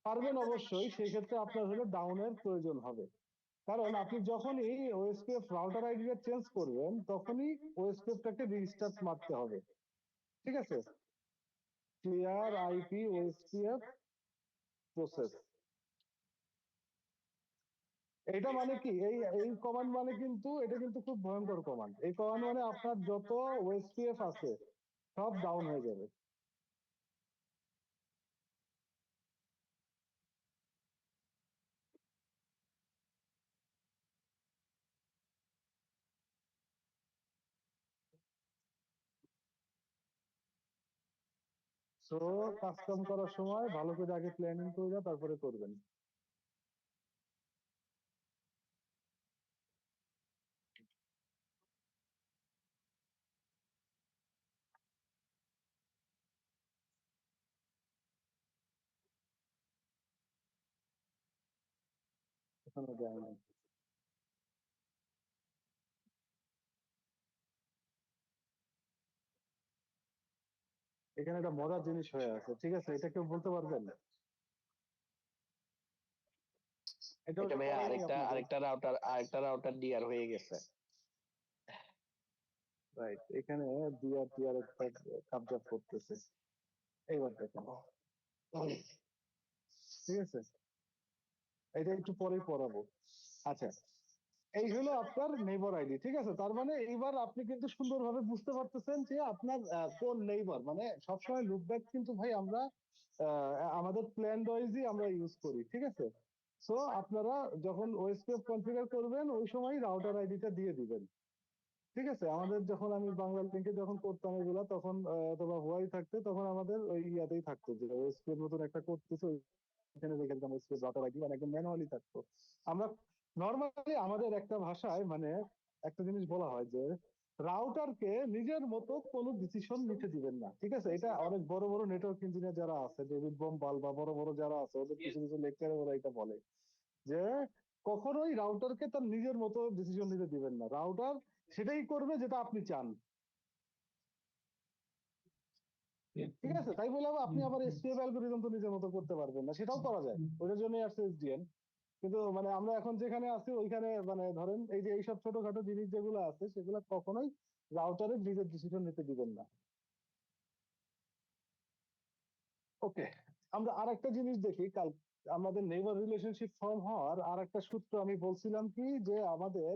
পারবেন অবশ্যই, সেই ক্ষেত্রে আপনার হলো ডাউনের প্রয়োজন হবে। কারণ আপনি যখনই ওএসপিএফ রাউটার আইডিটা চেঞ্জ করবেন তখনই ওএসপিএফটাকে রিস্টার্ট মারতে হবে, ঠিক আছে, ক্লিয়ার আইপি ওএসপিএফ প্রসেস। এটা মানে কি, এই এই কমান্ড মানে কিন্তু এটা কিন্তু খুব ভয়ঙ্কর কমান্ড। এই কমান্ড মানে আপনার যত ওএসপিএফ আছে সব ডাউন হয়ে যাবে। সো কাস্টম করার সময় ভালো করে আগে প্ল্যানিং করে তারপরে করবেন। এখনো যায় না। এখানে একটা মজার জিনিস হয়ে আছে, ঠিক আছে, এটা কেউ বলতে পারবেন? এটা এটা ভাই করাই আরেকটা আপনাদের আরেকটা রাউটার ডিআর হয়ে গেছে। রাইট, এখানে ডিআর টিআর একটা কাবজা করতেছে। এইবার দেখেন, ঠিক আছে, এটা একটু পরেই পড়াবো। আচ্ছা, এই হলো আপনার নেইবার আইডি, ঠিক আছে। তার মানে এইবার আপনি কিন্তু সুন্দরভাবে বুঝতে পারতেছেন যে আপনার কোন নেইবার, মানে সবসময় লুপব্যাক কিন্তু ভাই আমরা আমাদের প্ল্যান ওয়াইজই আমরা ইউজ করি, ঠিক আছে। সো আপনারা যখন ওএসপিএফ কনফিগার করবেন ওই সময় রাউটার আইডিটা দিয়ে দিবেন, ঠিক আছে। আমাদের যখন আমি বাংলা লিঙ্কে যখন করতাম এগুলা তখন অথবা হোয়াই থাকতে তখন আমাদের ওই ইয়াতেই থাকতো যে ওএসপিএফ নতুন একটা করতেছে, এখানে দেখে দিতাম ওএসপিএফ রাউটার আইডি, মানে একদম ম্যানুয়ালি থাকতো। আমরা নর্মালি আমাদের একটা ভাষায় মানে একটা জিনিস বলা হয় যে রাউটারকে নিজের মতো কোনো ডিসিশন নিতে দিবেন না, ঠিক আছে। এটা অনেক বড় বড় নেটওয়ার্ক ইঞ্জিনিয়ার যারা আছে, ডেভিড বম্বাল বা বড় বড় যারা আছে, ওদের কিছু কিছু লেকচারে ওরা এটা বলে যে কখনোই রাউটারকে তার নিজের মতো ডিসিশন নিতে দিবেন না, রাউটার সেটাই করবে যেটা আপনি চান, ঠিক আছে। তাই বলে আপনি আবার এসপিএফ অ্যালগরিদম তো নিজের মতো করতে পারবেন না, সেটাও করা যায়, ওটার জন্যই আসছে এসডিএন। কিন্তু মানে আমরা এখন যেখানে আছি ওইখানে মানে ধরেন এই যে এইসব ছোটখাটো জিনিস যেগুলো আছে সেগুলো কখনোই রাউটারের নিজের ডিসিশন নিতে দিবেন না। ওকে, আমরা আরেকটা জিনিস দেখি। কাল আমাদের নেইবার রিলেশনশিপ ফর্ম হওয়ার আরেকটা সূত্র আমি বলছিলাম কি যে আমাদের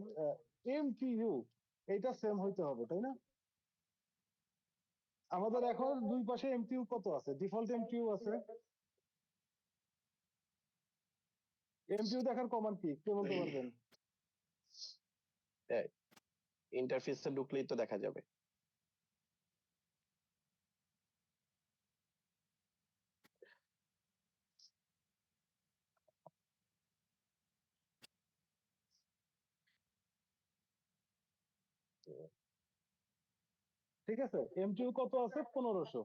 এমটিইউ এটা সেম হইতে হবে, তাই না? আমাদের এখন দুই পাশে এমটিইউ কত আছে? ডিফল্ট এমটিইউ আছে। এমটিইউ দেখার কমান্ড কি কে বলতে পারবেন? ইন্টারফেসে ঢুকলেই তো দেখা যাবে। ঠিক আছে, এমটিইউ কত আছে? 1500।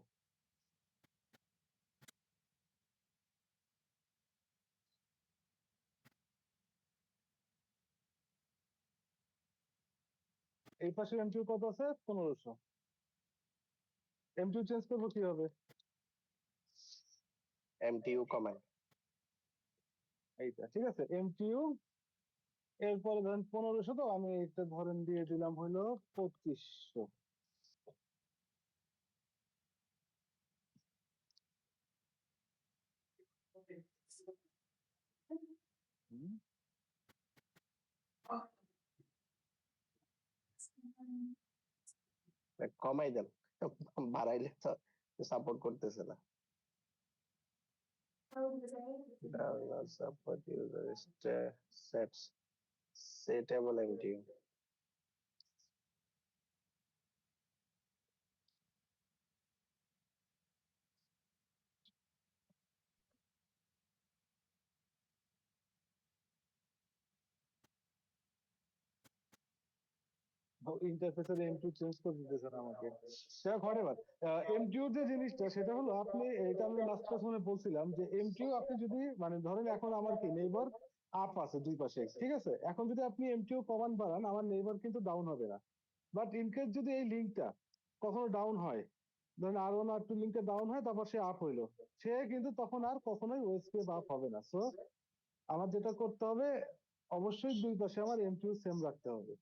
এই পাশে এমটিইউ কত আছে? 1500। এমটিইউ চেঞ্জ করবো কিভাবে? MTU command. এইটা ঠিক আছে, এমটিইউ এরপরে ধরেন 1500, তো আমি এটা ধরেন দিয়ে দিলাম হইলো 2500। হুম, কমাই দেন, বাড়াইলে তো সাপোর্ট করতেছে না। Does not support user sets setable MTU. ইন্টারফেসের M2 চেঞ্জ করে দিতেছেন আমাকে, সেটা হোয়াটএভার। M2 যে জিনিসটা সেটা হলো, আপনি এটা আমি লাস্ট ক্লাসে বলছিলাম যে M2 আপনি যদি মানে ধরেন এখন আমার কি নেইবার আপ আছে দুই পাশে, ঠিক আছে, এখন যদি আপনি M2 কমান বাড়ান আমার নেইবার কিন্তু ডাউন হবে না। বাট ইনকেস যদি এই লিঙ্কটা কখনো ডাউন হয়, ধরেন R1 R2 লিঙ্কটা ডাউন হয় তারপর সে আপ হইলো, সে কিন্তু তখন আর কখনোই ওয়েস্টকেপ আপ হবে না। সো আমার যেটা করতে হবে, অবশ্যই দুই পাশে আমার M2 সেম রাখতে হবে।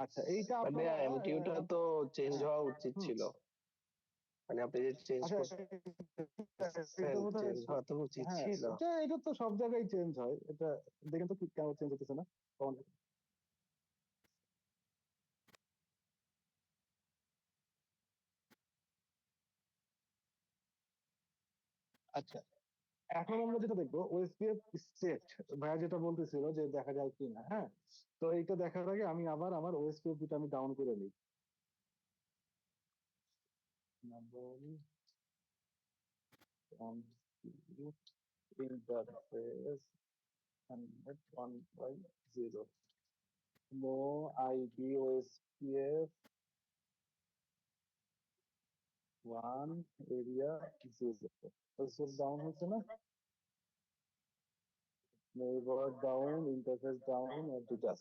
আচ্ছা, এইটা বাট আপনারা ভাইয়া এমটিইউটা তো চেঞ্জ হ্যাঁ, হওয়া উচিত হুম, ছিল, মানে আপনি যে চেঞ্জ আচ্ছা, করছেন এটা বোধহয় চেঞ্জ হওয়া তো উচিত হ্যাঁ, ছিল। এটা তো সব জায়গায় চেঞ্জ হয়, এটা দেখেন তো কেন চেঞ্জ হতেছে না। আচ্ছা, এখন আমরা যেটা দেখবো ওএসপিএফ স্টেট, ভাইয়া যেটা বলতেছিল যে দেখা যায় কিনা, হ্যাঁ, তো এইটা দেখার আগে আমি আবার আমার ওএসপিএফ দুটো আমি ডাউন করে নিই। Interface 100.0 no IP OSPF 1 area 0, OSPF down হচ্ছে না, নেইবার ডাউন, ইন্টারফেস ডাউন, আর দুটা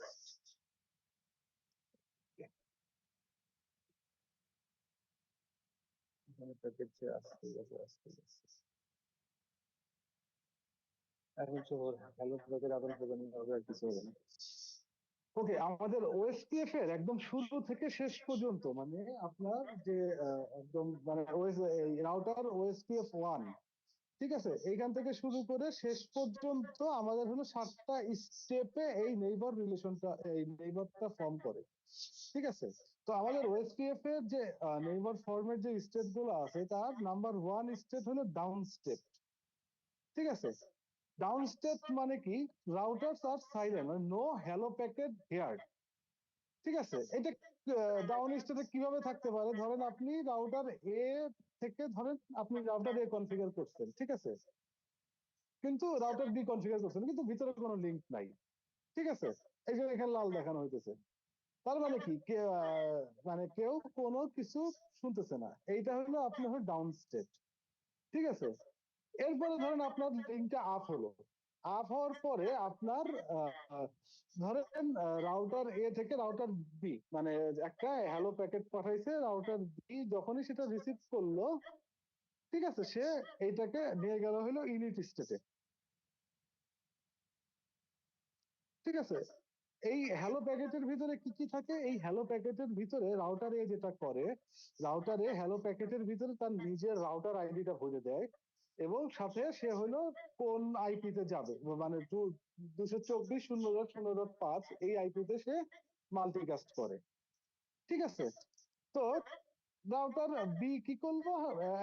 এখানে প্যাকেজে আসতে গেছে আসতে গেছে। এখন হ্যালো প্যাকেজ আদান প্রদান হবে, আর কিছু হবে না। ওকে, আমাদের ওএসপিএফ এর একদম শুরু থেকে শেষ পর্যন্ত, মানে আপনার যে একদম মানে রাউটার ওএসপিএফ 1, ঠিক আছে, এইখান থেকে শুরু করে শেষ পর্যন্ত আমাদের হলো 7টা স্টেপে এই নেইবার রিলেশনটা, এই নেইবারটা ফর্ম করে, ঠিক আছে। তো আমাদের ওএসপিএফ এর যে নেইবার ফর্মের যে স্টেপ গুলো আছে, তার নাম্বার 1 স্টেপ হলো ডাউন স্টেপ, ঠিক আছে। ডাউন স্টেপ মানে কি, রাউটারস আর সাইলেন্ট, মানে নো হ্যালো প্যাকেট হেয়ার, ঠিক আছে। এটা ডাউন স্টেটে কিভাবে থাকতে পারে, ধরেন আপনি রাউটার এ থেকে ধরেন আপনি রাউটার এ কনফিগার করছেন, ঠিক আছে, কিন্তু রাউটার বি কনফিগার করছেন কিন্তু ভিতরে কোনো লিংক নাই, ঠিক আছে, এই যে এখানে লাল দেখানো হইতেছে, তার মানে কি মানে কেউ কোনো কিছু শুনতেছে না, এইটা হলো আপনার ডাউন স্টেট, ঠিক আছে। এরপরে ধরেন আপনার লিঙ্কটা আপ হলো, আপ হওয়ার পরে আপনার ধরেন রাউটার এ থেকে রাউটার বি মানে একটা হ্যালো প্যাকেট পাঠাইছে, রাউটার বি যখনই সেটা রিসিভ করলো, ঠিক আছে, সে এইটাকে নিয়ে গেল হলো ইউনিট স্টেটে, ঠিক আছে। এই হ্যালো প্যাকেটের ভিতরে কি কি থাকে, এই হ্যালো প্যাকেটের ভিতরে রাউটার এ যেটা করে, রাউটার এ হ্যালো প্যাকেটের ভিতরে তার নিজের রাউটার আইডিটা ভরে দেয়, এবং সাথে সে হলো কোন আইপি তে যাবে, মানে 224.0.0.5 এই আইপি তে সে মাল্টিকাস্ট করে, ঠিক আছে। তো রাউটার বি কি করলো,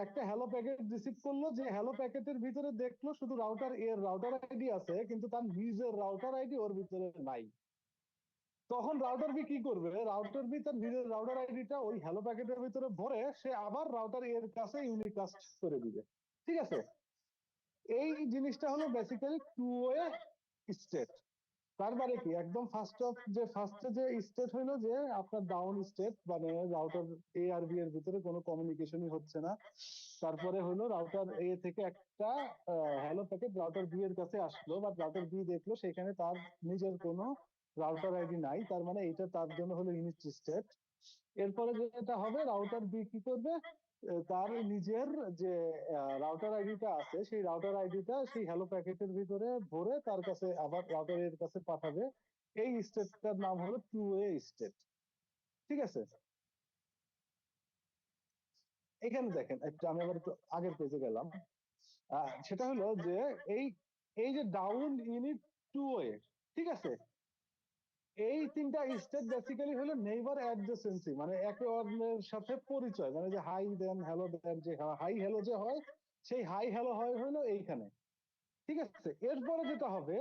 একটা হ্যালো প্যাকেট রিসিভ করলো, যে হ্যালো প্যাকেটের ভিতরে দেখলো শুধু রাউটার এর রাউটার আইডি আছে, কিন্তু তার নিজের রাউটার আইডি ওর ভিতরে নাই। তখন রাউটার বি কি করবে, রাউটার বি তার নিজের রাউটার আইডিটা ওই হ্যালো প্যাকেটের ভিতরে ভরে সে আবার রাউটার এর কাছে ইউনিকাস্ট করে দিবে, ঠিক আছে। এই জিনিসটা হলো বেসিক্যালি টু ওয়ে স্টেট। তার মানে কি, একদম ফার্স্টে যে স্টেট হইলো যে আপনার ডাউন স্টেট, মানে রাউটার এ আর বি এর ভিতরে কোনো কমিউনিকেশনই হচ্ছে না। তারপরে হলো রাউটার এ থেকে একটা হ্যালো প্যাকেট রাউটার বি এর কাছে আসলো, বা রাউটার বি দেখলো সেখানে তার নিজের কোনো রাউটার আইডি নাই, তার মানে এটা তার জন্য হলো ইউনিট স্টেট। এরপরে যেটা হবে, রাউটার বি কি করবে, তার নিজের যে রাউটার আইডিটা আছে সেই রাউটার আইডিটা সেই হ্যালো প্যাকেটের ভিতরে ভরে তার কাছে আবার রাউটারের কাছে পাঠাবে। এই স্টেটটার নাম হলো টু ওয়ে স্টেট, ঠিক আছে। এখানে দেখেন একটু, আমি আবার একটু আগের পেজে গেলাম, সেটা হলো যে এই এই যে ডাউন ইউনিট টু ওয়ে, ঠিক আছে, এই তিনটা স্টেট বেসিক্যালি হলো নেইবার অ্যাডজেসেন্সি, মানে একে অন্যের সাথে পরিচয়, মানে যে হাই দেন হ্যালো দেন, যে হাই হ্যালো যে হয় সেই হাই হ্যালো হয় হলো এইখানে, ঠিক আছে। এরপরে যেটা হবে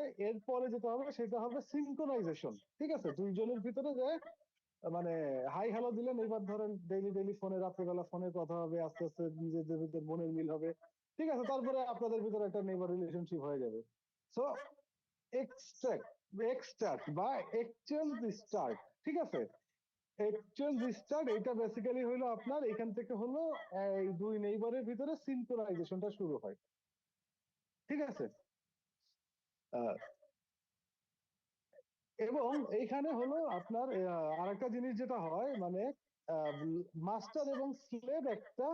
সেটা হবে সিনক্রোনাইজেশন, ঠিক আছে, দুইজনের ভিতরে যে মানে হাই হ্যালো দিলেন, এবার ধরেন ডেইলি ডেইলি ফোনে রাত্রেবেলা ফোনে কথা হবে, আস্তে আস্তে নিজেদের ভিতরে মনের মিল হবে, ঠিক আছে, তারপরে আপনাদের ভিতরে একটা নেইবার রিলেশনশিপ হয়ে যাবে। সো এক্সট্রাক্ট বা এক্সচেঞ্জ স্টার্ট, ঠিক আছে? এক্সচেঞ্জ স্টার্ট এটা বেসিক্যালি হলো আপনার এখান থেকে হলো এই দুই নেইবারের ভিতরে সিনক্রোনাইজেশনটা শুরু হয়, ঠিক আছে? আহ, এবং এইখানে হলো আপনার আরেকটা জিনিস যেটা হয় মানে মাস্টার এবং স্লেভ একটা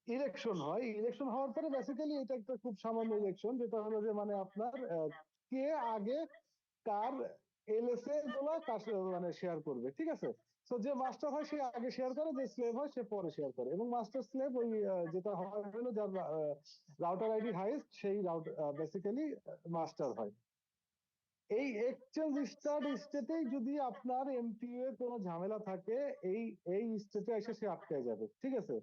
ইলেকশন হয়, ইলেকশন হওয়ার পরে বেসিক্যালি এটা একটা খুব সামান্য ইলেকশন, যেটা হলো যে মানে আপনার কে আগে কার এলএসএ গুলা মানে শেয়ার করবে, ঠিক আছে? তো যে মাস্টার হয় সে আগে শেয়ার করে, যে স্লেভ হয় সে পরে শেয়ার করে, এবং মাস্টার স্লেভ ওই যেটা হয় হলো যার রাউটার আইডি হাইস্ট সেই রাউটার বেসিক্যালি মাস্টার হয়। এই এক্সচেঞ্জ স্টার্ট স্টেটেই যদি আপনার এমটিইউ এর কোনো ঝামেলা থাকে, এই স্টেটে এসে সে আটকে যাবে, ঠিক আছে?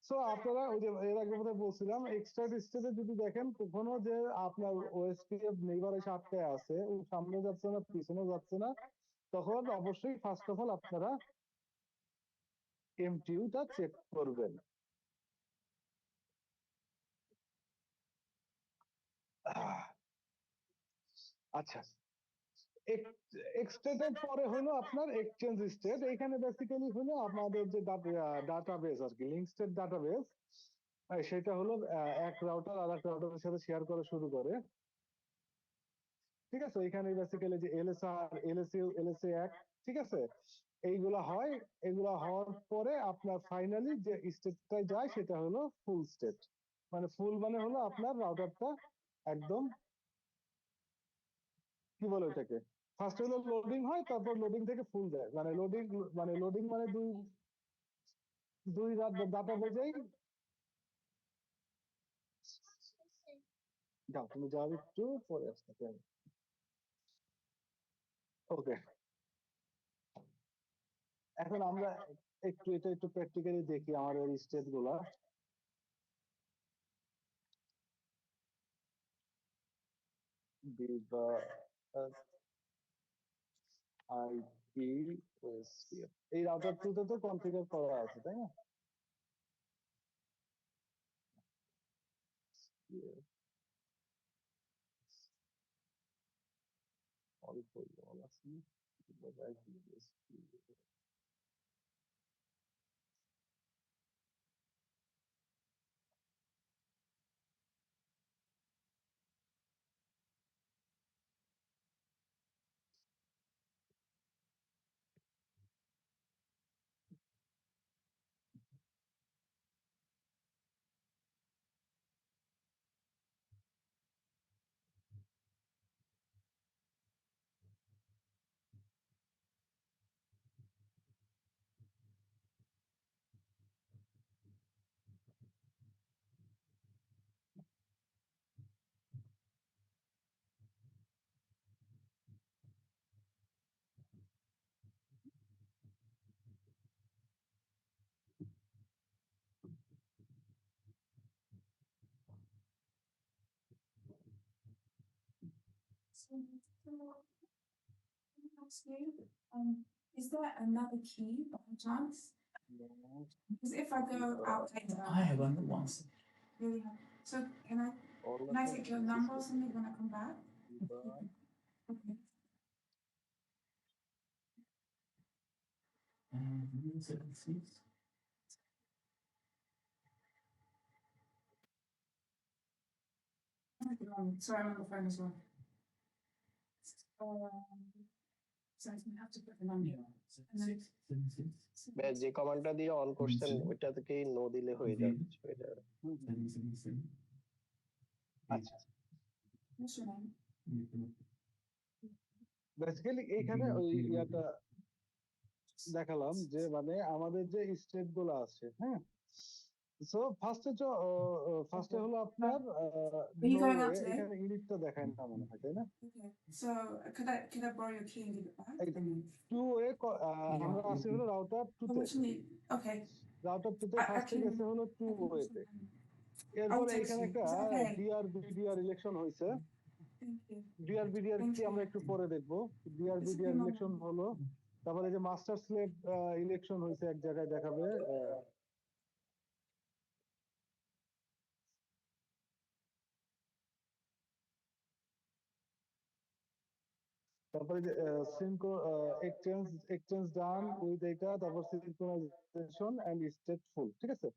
সো আপনারা ওই যে এর আগে বোধহয় বলছিলাম এক্সট্রাক্ট স্টেজে যদি দেখেন কখনো যে আপনার ওএসপিএফ নেইবার এসে আটকে আছে, ও সামনে যাচ্ছে না পিছনে যাচ্ছে না, তখন অবশ্যই ফার্স্ট অফ অল আপনারা এমটিইউটা চেক করবেন। আচ্ছা, এক্সটেটের পরে হলো আপনার এক্সচেঞ্জ স্টেট। এখানে বেসিক্যালি হলো আমাদের যে ডাটাবেস আর কি, লিঙ্ক স্টেট ডাটাবেস, সেটা হলো এক রাউটার আর এক রাউটারের সাথে শেয়ার করা শুরু করে, ঠিক আছে? এখানে বেসিক্যালি যে এলএসআর এলএসইউ এলএসএ এক, ঠিক আছে, এইগুলা হয়। এগুলা হওয়ার পরে আপনার ফাইনালি যে স্টেটটায় যায় সেটা হলো ফুল স্টেট। মানে ফুল মানে হলো আপনার রাউটারটা একদম কি বলে ওটাকে, ফার্স্ট হলো লোডিং হয়, তারপর লোডিং থেকে ফুল যায়, মানে লোডিং মানে দুই দুই ডাটা বেজেই যাও, তুমি যাও একটু পরে আসতে পারো। ওকে, এখন আমরা এটা একটু প্র্যাকটিক্যালি দেখি আমাদের স্টেট গুলা। আইপি ওএসপিএফ এই রাউটার টুতে তো কনফিগার করা আছে, তাই না? অল্প আছে So, ask you, is there another key by chance? Because if I go out later, I have one once. really have. So can I take your number or something when I come back? Okay. 76. Sorry, I'm on the phone as well. So I'm gonna have to put the number. Yeah, 76. 76. যে কমান্ডটা দিয়ে on করছেন ওইটা থেকেই no দিলে হয়ে যাচ্ছে এটা। 777. আচ্ছা, What's your name? বেসিক্যালি এইখানে ওই ইয়াটা দেখালাম যে মানে আমাদের যে স্টেট গুলো আছে, হ্যাঁ। সো ফার্স্টে হলো আপনার you going out Norway, today? এখানে ইউনিটটা দেখায় না মনে হয়, তাই না? Okay. So could I borrow your key and give it back? Two way আমরা আসি হলো রাউটার Oh, টুতে, what you need? Okay. Router টুতে I ফার্স্টে can- গেছে হলো টু I can ওয়েতে। I'll এরপরে text এখানে you. একটা Is that okay? DR election হয়েছে। Thank you. ডিআর Thank কি you. আমরা একটু পরে দেখবো। ডিআর This is ইলেকশন হলো, তারপরে যে মাস্টার স্লেভ ইলেকশন হয়েছে এক জায়গায় দেখাবে। তারপরে যে এক্সচেঞ্জ ডান উইথ এটা, তারপর সিনক্রোনাইজেশন এন্ড স্টেটফুল, ঠিক আছে।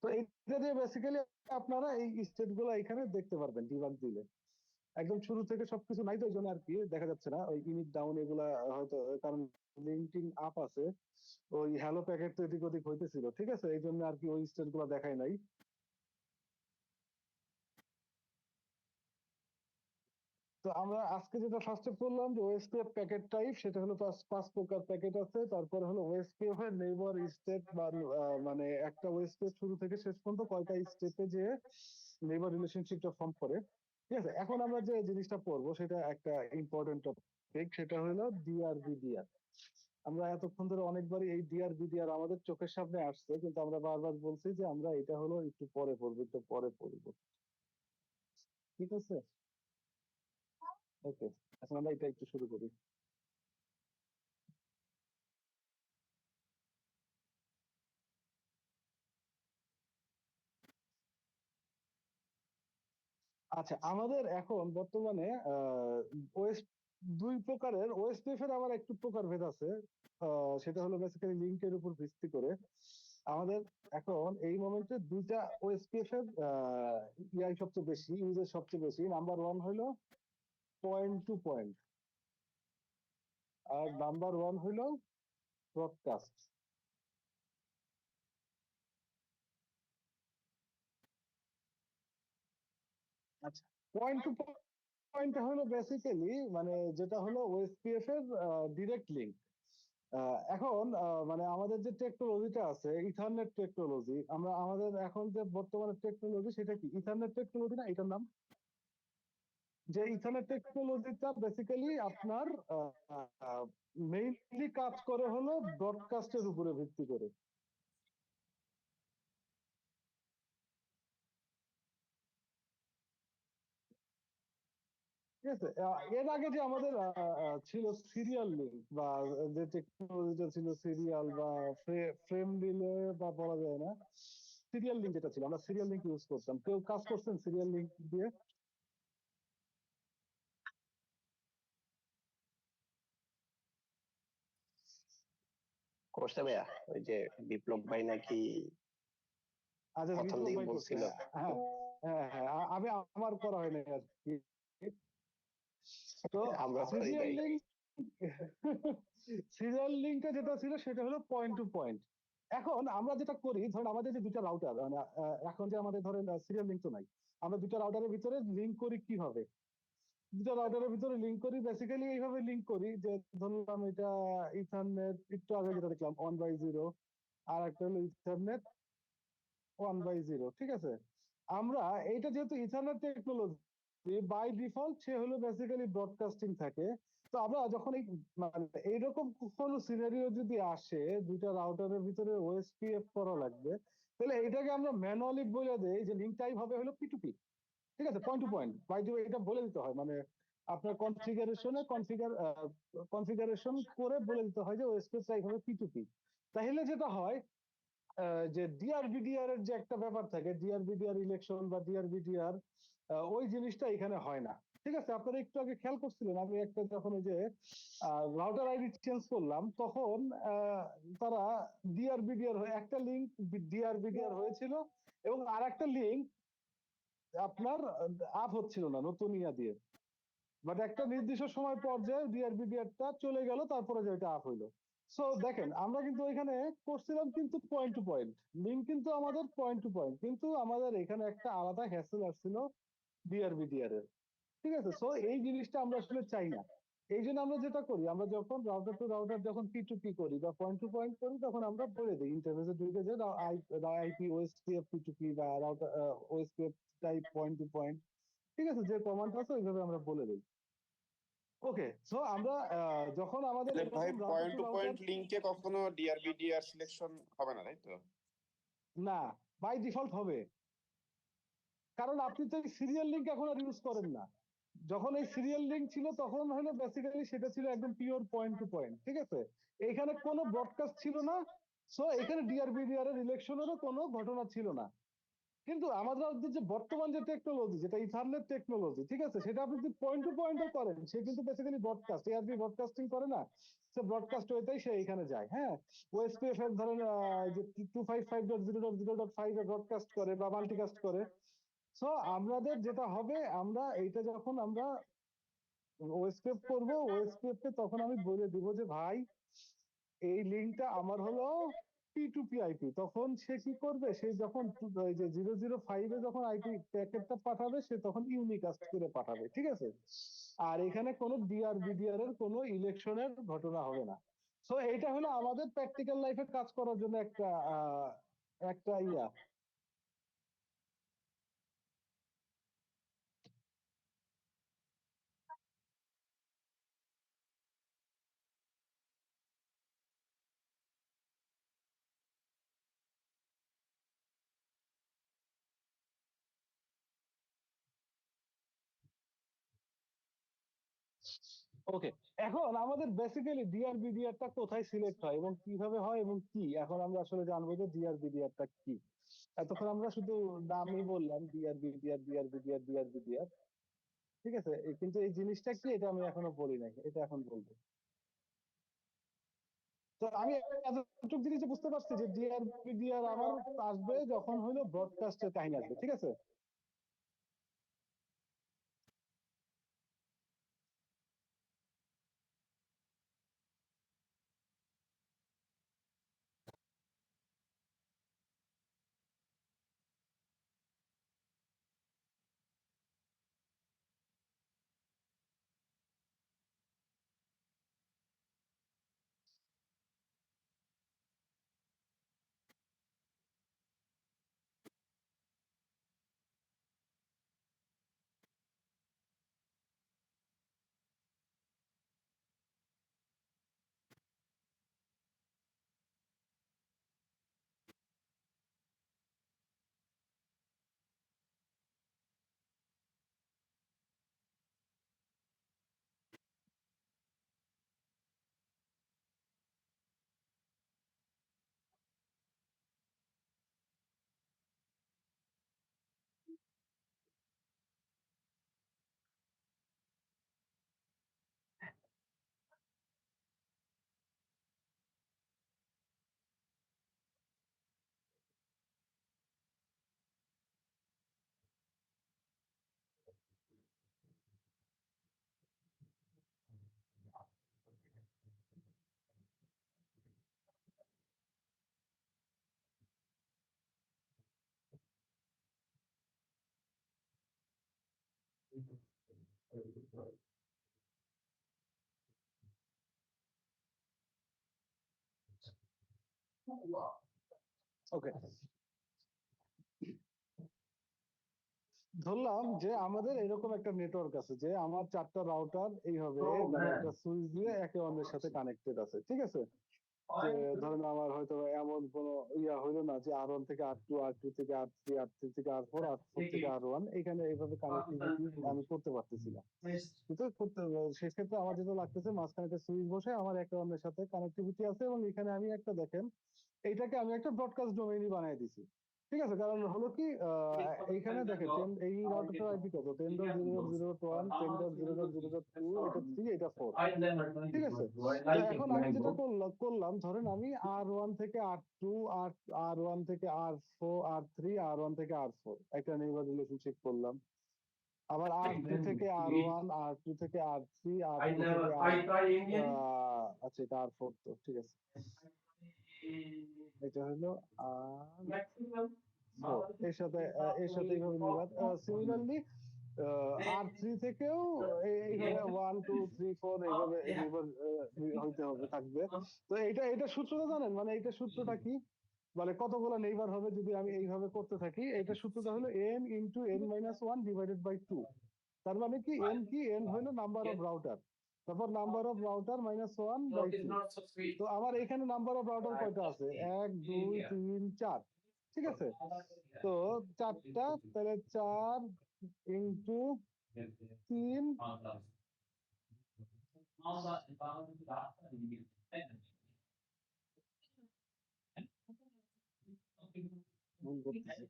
তো এইটা দিয়ে বেসিক্যালি আপনারা এই স্টেট গুলো এখানে দেখতে পারবেন ডিবাগ দিলে। একদম শুরু থেকে সবকিছু নাই তো, ওই জন্য আর কি দেখা যাচ্ছে না, ওই ইনিট ডাউন এগুলা হয়তো, কারণ লিঙ্কিং আপ আছে, ওই হ্যালো প্যাকেট তো এদিক ওদিক হইতেছিল, ঠিক আছে, এই জন্য আর কি ওই স্টেট গুলা দেখায় নাই। তো আমরা আজকে যেটা ফার্স্টে করলাম যে ওএসপিএফ প্যাকেট টাইপ, সেটা হলো পাঁচ প্রকার প্যাকেট আছে। তারপরে হলো ওএসপিএফ এর নেইবার স্টেট বা মানে একটা ওএসপিএফ শুরু থেকে শেষ পর্যন্ত কয়টা স্টেপে যে নেইবার রিলেশনশিপটা ফর্ম করে, ঠিক আছে। এখন আমরা যে জিনিসটা পড়বো সেটা একটা ইম্পর্টেন্ট টপিক, সেটা হলো ডিআরবিডিআর। আমরা এতক্ষণ ধরে অনেকবারই এই ডিআরবিডিআর আমাদের চোখের সামনে আসছে, কিন্তু আমরা বারবার বলছি যে আমরা এটা হলো একটু পরে পড়বো, একটু পরে পড়বো, ঠিক আছে। ওকে, এখন আমরা এটা একটু শুরু করি। আচ্ছা, আমাদের এখন বর্তমানে ওএস দুই প্রকারের ওএসপিএফ এর আবার একটু প্রকারভেদ আছে। সেটা হলো বেসিক্যালি লিংকের উপর ভিত্তি করে। আমাদের এখন এই মোমেন্টে দুইটা ওএসপিএফ এর ইয়াই সবচেয়ে বেশি, ইউজের সবচেয়ে বেশি। নাম্বার ওয়ান হলো point to point, R number one হলো ব্রডকাস্ট। আচ্ছা, পয়েন্ট টু পয়েন্ট হলো বেসিক্যালি মানে যেটা হলো ওএসপিএফ এর ডিরেক্ট লিংক। এখন মানে আমাদের যে টেকনোলজিটা আছে ইথারনেট টেকনোলজি, আমরা আমাদের এখন যে বর্তমানে টেকনোলজি সেটা কি ইথারনেট টেকনোলজি না এটার নাম? যে ইথারনেট টেকনোলজিটা বেসিক্যালি আপনার মেইনলি কাজ করে হলো ব্রডকাস্টের উপরে ভিত্তি করে। ঠিক আছে, এর আগে যে আমাদের ছিল সিরিয়াল লিঙ্ক, বা যে টেকনোলজিটা ছিল সিরিয়াল বা ফ্রেম দিলে বা বলা যায় না, সিরিয়াল লিঙ্ক যেটা ছিল, আমরা সিরিয়াল লিঙ্ক ইউজ করতাম। কেউ কাজ করছেন সিরিয়াল লিঙ্ক দিয়ে? করছে ভাইয়া, ওই যে বিপ্লব ভাই নাকি আচ্ছা, প্রথম বিপ্লব দিকে ভাই করছে। বলছিল। হ্যাঁ হ্যাঁ হ্যাঁ, আমি আমার করা হয়নি আর কি। তো আমরা করি সিরিয়াল নাই। লিঙ্ক সিরিয়াল লিঙ্কটা যেটা ছিল সেটা হলো পয়েন্ট টু পয়েন্ট। এখন আমরা যেটা করি, ধরেন আমাদের যে দুটো রাউটার, মানে এখন যে আমাদের ধরেন সিরিয়াল লিঙ্ক তো নাই, আমরা দুটো রাউটারের ভিতরে লিঙ্ক করি কিভাবে? দুটো রাউটারের ভিতরে লিঙ্ক করি বেসিক্যালি এইভাবে লিঙ্ক করি যে ধরলাম এটা ইথারনেট, একটু আগে যেটা দেখলাম 1/0, আর একটা হলো ইথারনেট 1/0, ঠিক আছে। আমরা এইটা যেহেতু ইথারনেট টেকনোলজি বাই ডিফল্ট সে হলো বেসিক্যালি ব্রডকাস্টিং থাকে। তো আমরা যখন এই মানে এইরকম কোনো সিনারিও যদি আসে দুইটা রাউটারের ভিতরে ওএসপিএফ করা লাগবে, তাহলে এইটাকে আমরা ম্যানুয়ালি বলে দেই যে লিঙ্ক টাইপ হবে হলো P2P, ঠিক আছে, point to point. By the way এটা বলে দিতে হয়, মানে আপনার কনফিগারেশন করে বলে দিতে হয় যে ওএসপিএফ টাইপ হবে P2P। তাহলে যেটা হয় যে ডিআরবিডিআর এর যে একটা ব্যাপার থাকে, ডিআরবিডিআর ইলেকশন বা ডিআরবিডিআর, ওই জিনিসটা এখানে হয় না, ঠিক আছে। আপনারা একটু আগে খেয়াল করছিলেন, আমি একটা যখন ওই যে রাউটার আইডি চেঞ্জ করলাম তখন তারা ডিআরবিডিআর একটা লিঙ্ক ডিআরবিডিআর হয়েছিল এবং আর একটা লিঙ্ক আপনার আপ হচ্ছিল না নতুন ইয়া দিয়ে, বাট একটা নির্দিষ্ট সময় পর যে ডিআরবিডিআরটা চলে গেল, তারপরে যে এটা আপ হইলো। সো দেখেন আমরা কিন্তু ওইখানে করছিলাম কিন্তু পয়েন্ট টু পয়েন্ট লিঙ্ক, কিন্তু আমাদের পয়েন্ট টু পয়েন্ট, কিন্তু আমাদের এখানে একটা আলাদা হ্যাসেল আসছিল ডিআরবিডিআর এর, ঠিক আছে। সো এই জিনিসটা আমরা আসলে চাই না। এই জন্য আমরা যেটা করি, আমরা যখন রাউটার টু রাউটার যখন P2P করি বা পয়েন্ট টু পয়েন্ট করি, তখন আমরা বলে দিই ইন্টারফেসে ঢুকে যে আইপি ওএসপিএফ P2P বা router OSPF type point to point, ঠিক আছে, যে কমান্ড আছে ওইভাবে আমরা বলে দিই। ওকে, সো আমরা যখন আমাদের তাহলে ভাই এরকম router point to to router, point লিংকে কখনো ডিআরবিডিআর সিলেকশন হবে না, তাই তো? না, বাই ডিফল্ট হবে, কারণ আপনি তো সিরিয়াল লিঙ্ক এখন আর ইউজ করেন না। যখন এই সিরিয়াল লিঙ্ক ছিল তখন হলো বেসিক্যালি সেটা ছিল একদম পিওর পয়েন্ট টু পয়েন্ট, ঠিক আছে। এখানে কোনো ব্রডকাস্ট ছিল না, সো এখানে ডিআরবিডিআর এর ইলেকশনেরও কোনো ঘটনা ছিল না। কিন্তু আমাদের যে বর্তমান যে টেকনোলজি, যেটা ইথারনেট টেকনোলজি, ঠিক আছে, সেটা আপনি যদি পয়েন্ট টু পয়েন্টও করেন, সে কিন্তু বেসিক্যালি ব্রডকাস্ট, এআরপি ব্রডকাস্টিং করে না, সে ব্রডকাস্ট ওয়েতেই সে এখানে যায়। হ্যাঁ, ওএসপিএফ এর ধরেন যে 255.0.0.5 এ ব্রডকাস্ট করে বা মাল্টিকাস্ট করে। সো আমাদের যেটা হবে, আমরা এইটা যখন আমরা ওএসপিএফ করবো, ওএসপিএফ কে তখন আমি বলে দিব যে ভাই এই লিঙ্কটা আমার হলো পি2পি আইপি। তখন সে কি করবে, সে যখন ওই যে 005 এ যখন আইপি প্যাকেটটা পাঠাবে, সে তখন ইউনিকাস্ট করে পাঠাবে, ঠিক আছে। আর এখানে কোনো ডিআর বিডিআর এর কোনো ইলেকশনের ঘটনা হবে না। সো এইটা হলো আমাদের প্র্যাকটিক্যাল লাইফে কাজ করার জন্য একটা একটা ইয়া। ওকে, এখন আমাদের বেসিক্যালি ডিআর বিডিআরটা কোথায় সিলেক্ট হয় এবং কিভাবে হয় এবং কি, এখন আমরা আসলে জানবো যে ডিআর বিডিআরটা কি। এতক্ষণ আমরা শুধু নামই বললাম DR BDR, DR BDR, DR BDR, ঠিক আছে, কিন্তু এই জিনিসটা কি এটা আমি এখনো বলি নাই, এটা এখন বলবো। তো আমি এতটুকু জিনিস বুঝতে পারছি যে ডিআর বিডিআর আমার আসবে যখন হলো ব্রডকাস্টের কাহিনী আসবে, ঠিক আছে। ওকে, ধরলাম যে আমাদের এরকম একটা নেটওয়ার্ক আছে, যে আমার 4টা রাউটার এইভাবে মানে একটা সুইচ দিয়ে একে অন্যের সাথে কানেক্টেড আছে, ঠিক আছে। যে ধরেন আমার হয়তো এমন কোনো ইয়া হইলো না যে আর ওয়ান থেকে আর টু, আর টু থেকে আর থ্রি, আর থ্রি থেকে আর ফোর, আর ফোর থেকে আর ওয়ান, এখানে এইভাবে কানেক্টিভিটি আমি করতে পারতেছি না। কিন্তু সেক্ষেত্রে আমার যেটা লাগতেছে, মাঝখানে একটা সুইচ বসে আমার একটা অন্যের সাথে কানেক্টিভিটি আছে, এবং এখানে আমি একটা দেখেন এইটাকে আমি একটা ব্রডকাস্ট ডোমেইনই বানিয়ে দিছি, ঠিক আছে। কারণ হলো কি এইখানে দেখেন এই রাউটারটার আইপি কত, 10.0.0.1, 10.0.0.2, এটা 3, এটা 4, ঠিক আছে। তো এখন আমি যেটা করলাম ধরেন আমি আর1 থেকে আর2, আর1 থেকে আর4, আর3, আর1 থেকে আর4 একটা নেইবার রিলেশনশিপ করলাম। আবার আর2 থেকে আর1, আর2 থেকে আর3, আর4 থেকে আচ্ছা এটা আর4, তো ঠিক আছে, এটা হলো আর4, এর সাথে এইভাবে নিবাদ। সিমিলারলি আর3 থেকেও এইভাবে 1 2 3 4 এইভাবে নির্ভর হইতে হবে, থাকবে। তো এটা সূত্রটা জানেন, মানে এটা সূত্রটা কি, মানে কতগুলো নেইবার হবে যদি আমি এইভাবে করতে থাকি, এটা সূত্রটা হলো n into n-1 divided by 2। তার মানে কি n, কি n হলো নাম্বার অফ রাউটার, তারপর number of router minus 1 by 2। তো আমার এখানে নাম্বার অফ রাউটার কয়টা আছে, 1 2 3 4, ঠিক আছে। তো 4টা, তাহলে 4 ইন্টু 3, ভুল করতেছি।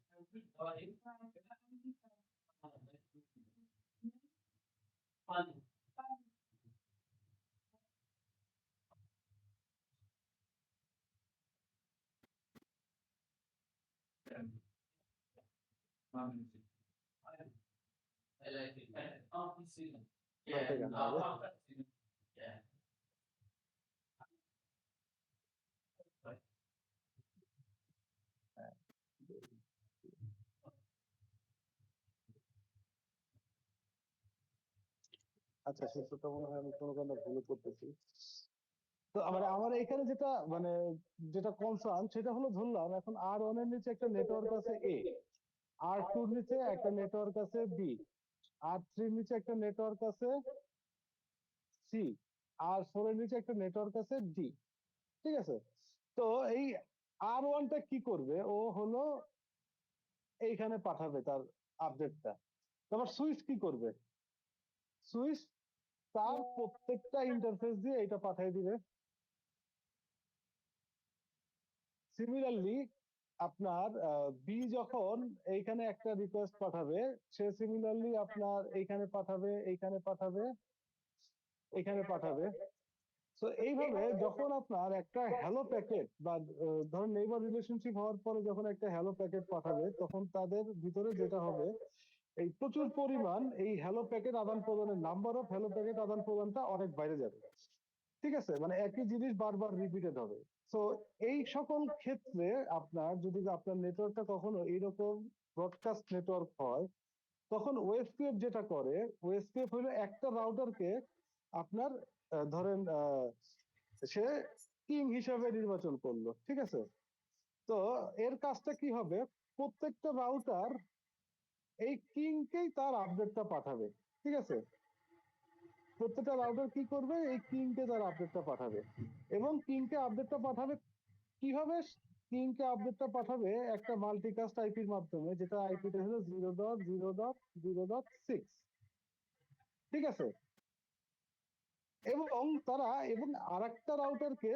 কয়টা গান হবে? আচ্ছা, সূত্রটা মনে হয় আমি কোনো কারণে ভুল করতেছি। তো আমার এখানে যেটা মানে যেটা কনসার্ন সেটা হলো, ধরলাম এখন R1 এর নিচে একটা নেটওয়ার্ক আছে A, R2 এর নিচে একটা নেটওয়ার্ক আছে B, R3 এর নিচে একটা নেটওয়ার্ক আছে C, R4 এর নিচে একটা নেটওয়ার্ক আছে D। ঠিক আছে? তো এই R1 টা কি করবে, ও হলো এইখানে পাঠাবে তার আপডেটটা। তারপর সুইচ কি করবে, সুইচ তার প্রত্যেকটা ইন্টারফেস দিয়ে এটা পাঠিয়ে দিবে। সিমিলারলি আপনার বি যখন এইখানে একটা রিকোয়েস্ট পাঠাবে, সে সিমিলারলি আপনার এইখানে পাঠাবে, এইখানে পাঠাবে, এইখানে পাঠাবে। তো এইভাবে যখন আপনার একটা হ্যালো প্যাকেট বা ধরেন নেইবার রিলেশনশিপ হওয়ার পরে যখন একটা হ্যালো প্যাকেট পাঠাবে, তখন তাদের ভিতরে যেটা হবে, এই প্রচুর পরিমাণ এই হ্যালো প্যাকেট আদান প্রদানের নাম্বার অফ হ্যালো প্যাকেট আদান প্রদানটা অনেক বাইরে যাবে। ঠিক আছে, মানে একই জিনিস বারবার রিপিটেড হবে। তো এই সকল ক্ষেত্রে আপনার যদি আপনার নেটওয়ার্কটা কখনো এইরকম ব্রডকাস্ট নেটওয়ার্ক হয়, তখন ওএসপিএফ যেটা করে, ওএসপিএফ হলো একটা রাউটারকে আপনার ধরেন সে কিং হিসাবে নির্বাচন করলো। ঠিক আছে, তো এর কাজটা কি হবে, প্রত্যেকটা রাউটার এই কিংকেই তার আপডেটটা পাঠাবে। ঠিক আছে, প্রত্যেকটা রাউটার কি করবে, এই কিংকে তার আপডেটটা পাঠাবে। এবং কিংকে আপডেটটা পাঠাবে কিভাবে, কিংকে আপডেটটা পাঠাবে একটা মাল্টিকাস্ট আইপির মাধ্যমে, যেটা আইপিটা হলো 0.0.0.6। ঠিক আছে, এবং তারা এবং আরেকটা রাউটারকে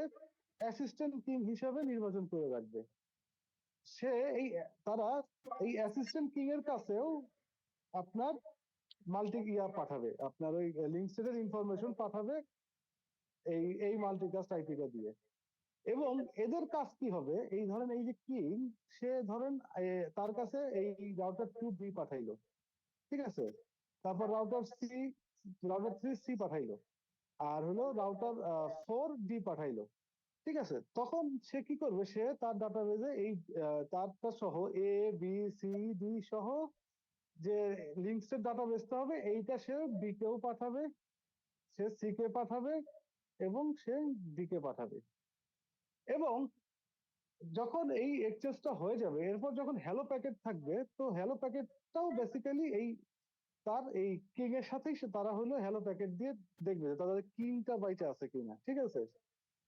অ্যাসিস্ট্যান্ট কিং হিসাবে নির্বাচন করে রাখবে। সে এই তারা এই অ্যাসিস্ট্যান্ট কিং এর কাছেও আপনার মাল্টি পাঠাবে, আপনার ওই লিঙ্ক সেটের ইনফরমেশন পাঠাবে এই মাল্টিকাস্ট আইপিটা দিয়ে। এবং এদের কাজ কি হবে, এই ধরেন এই যে কিং, সে ধরেন তার কাছে এই রাউটার 2 বি পাঠাইলো। ঠিক আছে, তারপর রাউটার 3 সি পাঠাইলো, আর হলো রাউটার 4 ডি পাঠাইলো। ঠিক আছে, তখন সে কি করবে, সে তার ডাটাবেজে এই তারটা সহ এ বি সি ডি সহ যে লিঙ্কসের ডাটাবেসটা হবে, এইটা সে বি কেও পাঠাবে, সে সি কে পাঠাবে, এবং সে ডি কে পাঠাবে। এবং যখন এই এক্সচেঞ্জটা হয়ে যাবে, এরপর যখন হ্যালো প্যাকেট থাকবে, তো হ্যালো প্যাকেটটাও বেসিক্যালি এই তার এই কিং এর সাথেই তারা হলো হ্যালো প্যাকেট দিয়ে দেখবে যে তাদের কিংটা বাইচে আছে কিনা। ঠিক আছে,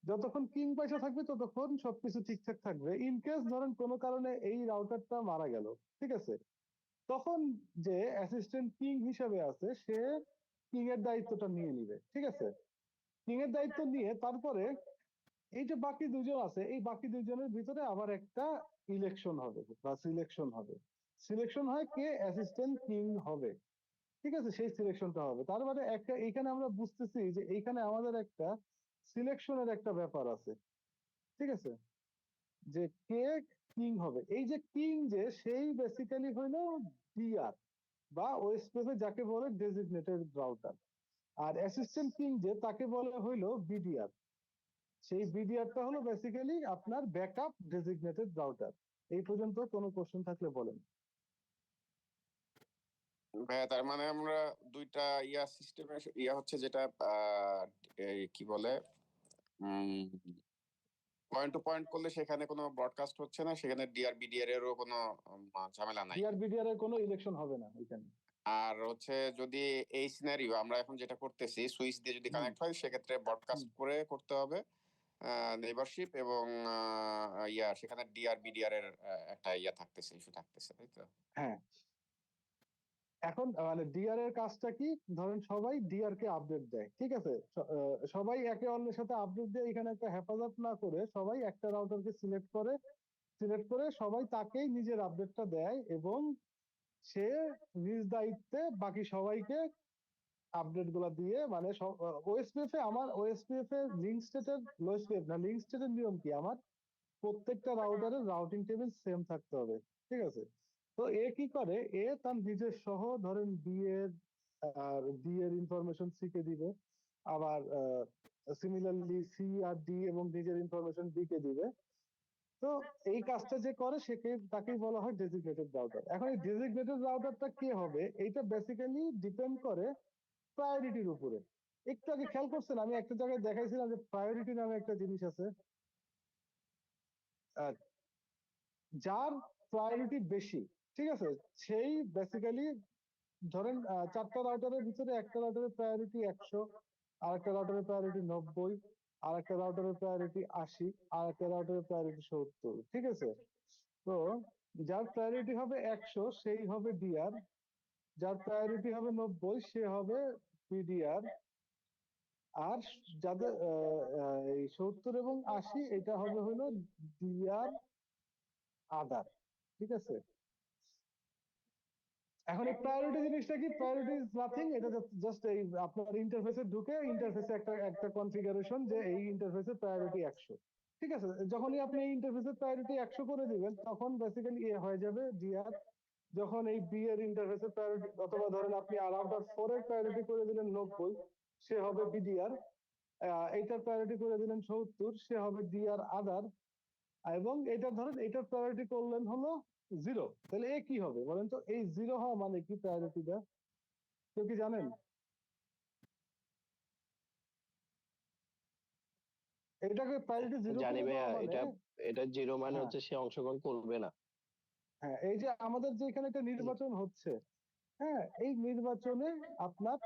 যতক্ষণ কিং পয়সা থাকবে ততক্ষণ সবকিছু ঠিকঠাক থাকবে। ইন কেস ধরেন কোনো কারণে এই রাউটারটা মারা গেল, ঠিক আছে, তখন যে অ্যাসিস্ট্যান্ট কিং হিসেবে আছে, সে কিং এর দায়িত্বটা নিয়ে নিবে। ঠিক আছে, কিং এর দায়িত্ব নিয়ে তারপরে এই যে বাকি দুজন আছে, এই বাকি দুজনের ভিতরে আবার একটা ইলেকশন হবে বা সিলেকশন হবে। সিলেকশন হয় কে অ্যাসিস্ট্যান্ট কিং হবে। ঠিক আছে, সেই সিলেকশনটা হবে। তার মানে একটা এইখানে আমরা বুঝতেছি যে এইখানে আমাদের একটা সিলেকশনের একটা ব্যাপার আছে। ঠিক আছে, যে কে কিং হবে। এই যে কিং, যে সেই বেসিক্যালি হইলো ডিআর বা ওএসপিএফ যাকে বলে ডেজিগনেটেড রাউটার, আর অ্যাসিস্ট্যান্ট কিং যে তাকে বলে হইলো বিডিআর। সেই বিডিআরটা হলো বেসিক্যালি আপনার ব্যাকআপ ডেজিগনেটেড রাউটার। এই পর্যন্ত কোনো কোশ্চেন থাকলে বলেন। ভাইয়া, তার মানে আমরা দুইটা সিস্টেমের হচ্ছে যেটা কি বলে পয়েন্ট টু পয়েন্ট করলে সেখানে কোনো ব্রডকাস্ট হচ্ছে না, সেখানে ডিআর বিডিআর এরও কোনো ঝামেলা নাই। ডিআর বিডিআর এর কোনো ইলেকশন হবে না এখানে। আর হচ্ছে যদি এই সিনারিও আমরা এখন যেটা করতেছি, সুইচ দিয়ে যদি কানেক্ট হয়, সেক্ষেত্রে ব্রডকাস্ট করে করতে হবে নেইবারশিপ, এবং সেখানে ডিআর বিডিআর এর একটা থাকতেছে, ইস্যু থাকতেছে, তাই তো? হ্যাঁ, এখন মানে ডিআর এর কাজটা কি, ধরেন সবাই ডিআর কে আপডেট দেয়। ঠিক আছে, সবাই একে অন্যের সাথে আপডেট দিয়ে এখানে একটা হেফাজত না করে সবাই একটা রাউটারকে সিলেক্ট করে, সিলেক্ট করে সবাই তাকেই নিজের আপডেটটা দেয় এবং সে নিজ দায়িত্বে বাকি সবাইকে আপডেট গুলা দিয়ে মানে ওএসপিএফ এ আমার ওএসপিএফ এর লিঙ্ক স্টেটের ওএসপিএফ না লিঙ্ক স্টেটের নিয়ম কি আমার প্রত্যেকটা রাউটারের রাউটিং টেবিল সেম থাকতে হবে, ঠিক আছে? তো এ কি করে, এ তার নিজের সহ ধরেন ডি এর ইনফরমেশন সি কে দিবে, আবার সিমিলারলি সি আর ডি এবং নিজের ইনফরমেশন বি কে দিবে। তো এই কাজটা যে করে তাকেই বলা হয় ডেজিগনেটেড রাউটার। এখন এই ডেজিগনেটেড রাউটারটা কে হবে, এইটা বেসিক্যালি ডিপেন্ড করে প্রায়োরিটির উপরে। একটু আগে খেয়াল করছেন আমি একটা জায়গায় দেখাইছিলাম যে প্রায়োরিটি নামে একটা জিনিস আছে, যার প্রায়োরিটি বেশি, ঠিক আছে, সেই বেসিক্যালি ধরেন 4টা রাউটারের ভিতরে একটা রাউটারের প্রায়োরিটি 100, আর একটা রাউটারের প্রায়োরিটি 90, আর একটা রাউটারের প্রায়োরিটি 80, আর একটা রাউটারের প্রায়োরিটি 70, ঠিক আছে? তো যার প্রায়োরিটি হবে 100 সেই হবে ডিআর, যার প্রায়োরিটি হবে 90 সে হবে পিডিআর, আর যাদের এই 70 এবং 80 এটা হবে হলো ডিআর আদার, ঠিক আছে? এখন এই প্রায়োরিটি জিনিসটা কি, প্রায়োরিটি ইজ নাথিং, এটা জাস্ট এই আপনার ইন্টারফেসে ঢুকে ইন্টারফেসে একটা কনফিগারেশন যে এই ইন্টারফেসের প্রায়োরিটি 100, ঠিক আছে? যখনই আপনি এই ইন্টারফেসের প্রায়োরিটি 100 করে দিবেন তখন বেসিক্যালি এ হয়ে যাবে ডিআর। যখন এই বি এর ইন্টারফেসের প্রায়োরিটি, অথবা ধরেন আপনি রাউটার 4 এর প্রায়োরিটি করে দিলেন 90, সে হবে বিডিআর। এইটার প্রায়োরিটি করে দিলেন 70, সে হবে ডিআর আদার। এবং এটা ধরেন এটার প্রায়োরিটি করলেন হলো 0, তাহলে এ কি হবে বলেন তো? এই 0 হওয়া মানে কি প্রায়োরিটিটা কেউ কি জানেন? এটাকে প্রায়োরিটি 0 জানি করে ভাইয়া, দেওয়া মানে, এটা জিরো মানে হ্যাঁ হচ্ছে সে অংশগ্রহণ করবে না। হ্যাঁ, এই যে আমাদের যে এখানে একটা নির্বাচন হচ্ছে, হ্যাঁ, এই নির্বাচনে আপনার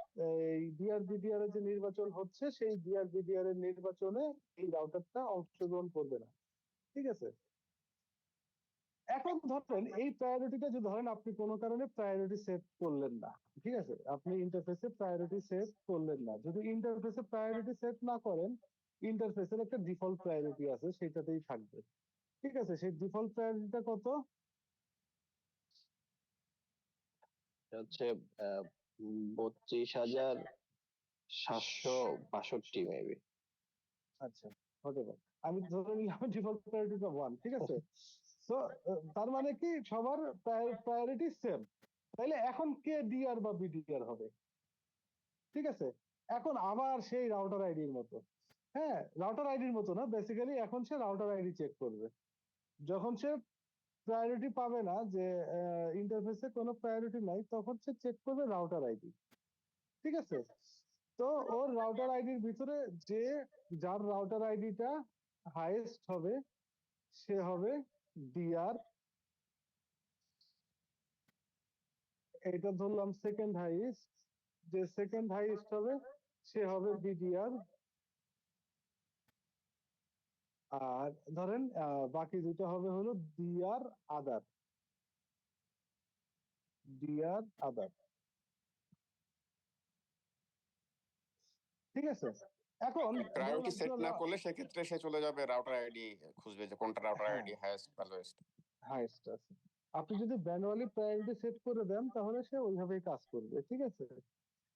এই ডিআর-বিডিআর এর যে নির্বাচন হচ্ছে সেই ডিআর-বিডিআর এর নির্বাচনে এই রাউটারটা অংশগ্রহণ করবে না, ঠিক আছে? এখন ধরেন এই প্রায়োরিটিটা যদি ধরেন আপনি কোনো কারণে প্রায়োরিটি সেট করলেন না, ঠিক আছে, আপনি ইন্টারফেসে প্রায়োরিটি সেট করলেন না, যদি ইন্টারফেসে প্রায়োরিটি সেট না করেন ইন্টারফেসের একটা ডিফল্ট প্রায়োরিটি আছে সেটাতেই থাকবে, ঠিক আছে? সেই ডিফল্ট প্রায়োরিটিটা কত? এটা হচ্ছে 32,762 মেবি। আচ্ছা, হতে পারে, আমি ধরে নিলাম ডিফল্ট প্রায়োরিটিটা 1, ঠিক আছে? তো তার মানে কি সবার প্রায়োরিটি সেম, তাইলে এখন কে ডিআর বা বিডিআর হবে, ঠিক আছে? এখন আবার সেই রাউটার আইডির মতো, হ্যাঁ, রাউটার আইডির মতো না, বেসিক্যালি এখন সে রাউটার আইডি চেক করবে। যখন সে প্রায়োরিটি পাবে না, যে ইন্টারফেসে কোনো প্রায়োরিটি নাই, তখন সে চেক করবে রাউটার আইডি, ঠিক আছে? তো ওর রাউটার আইডির ভিতরে যার রাউটার আইডিটা হাইয়েস্ট হবে সে হবে ডিআর, এটা ধরলাম সেকেন্ড হাইয়েস্ট, যে সেকেন্ড হাইয়েস্ট হবে সে হবে বিডিআর, আর ধরেন বাকি দুটো হবে হলো ডিআর আদার, ডিআর আদার, ঠিক আছে? এখন প্রায়োরিটি সেট না আপনারা করলে সেক্ষেত্রে সে চলে যাবে রাউটার আইডি খুঁজবে যে কোনটা রাউটার হ্যাঁ আইডি হাইয়েস্ট বা লোয়েস্ট। হাইয়েস্ট আছে, আপনি যদি ম্যানুয়ালি প্রায়োরিটি সেট করে দেন তাহলে সে ওইভাবেই কাজ করবে, ঠিক আছে?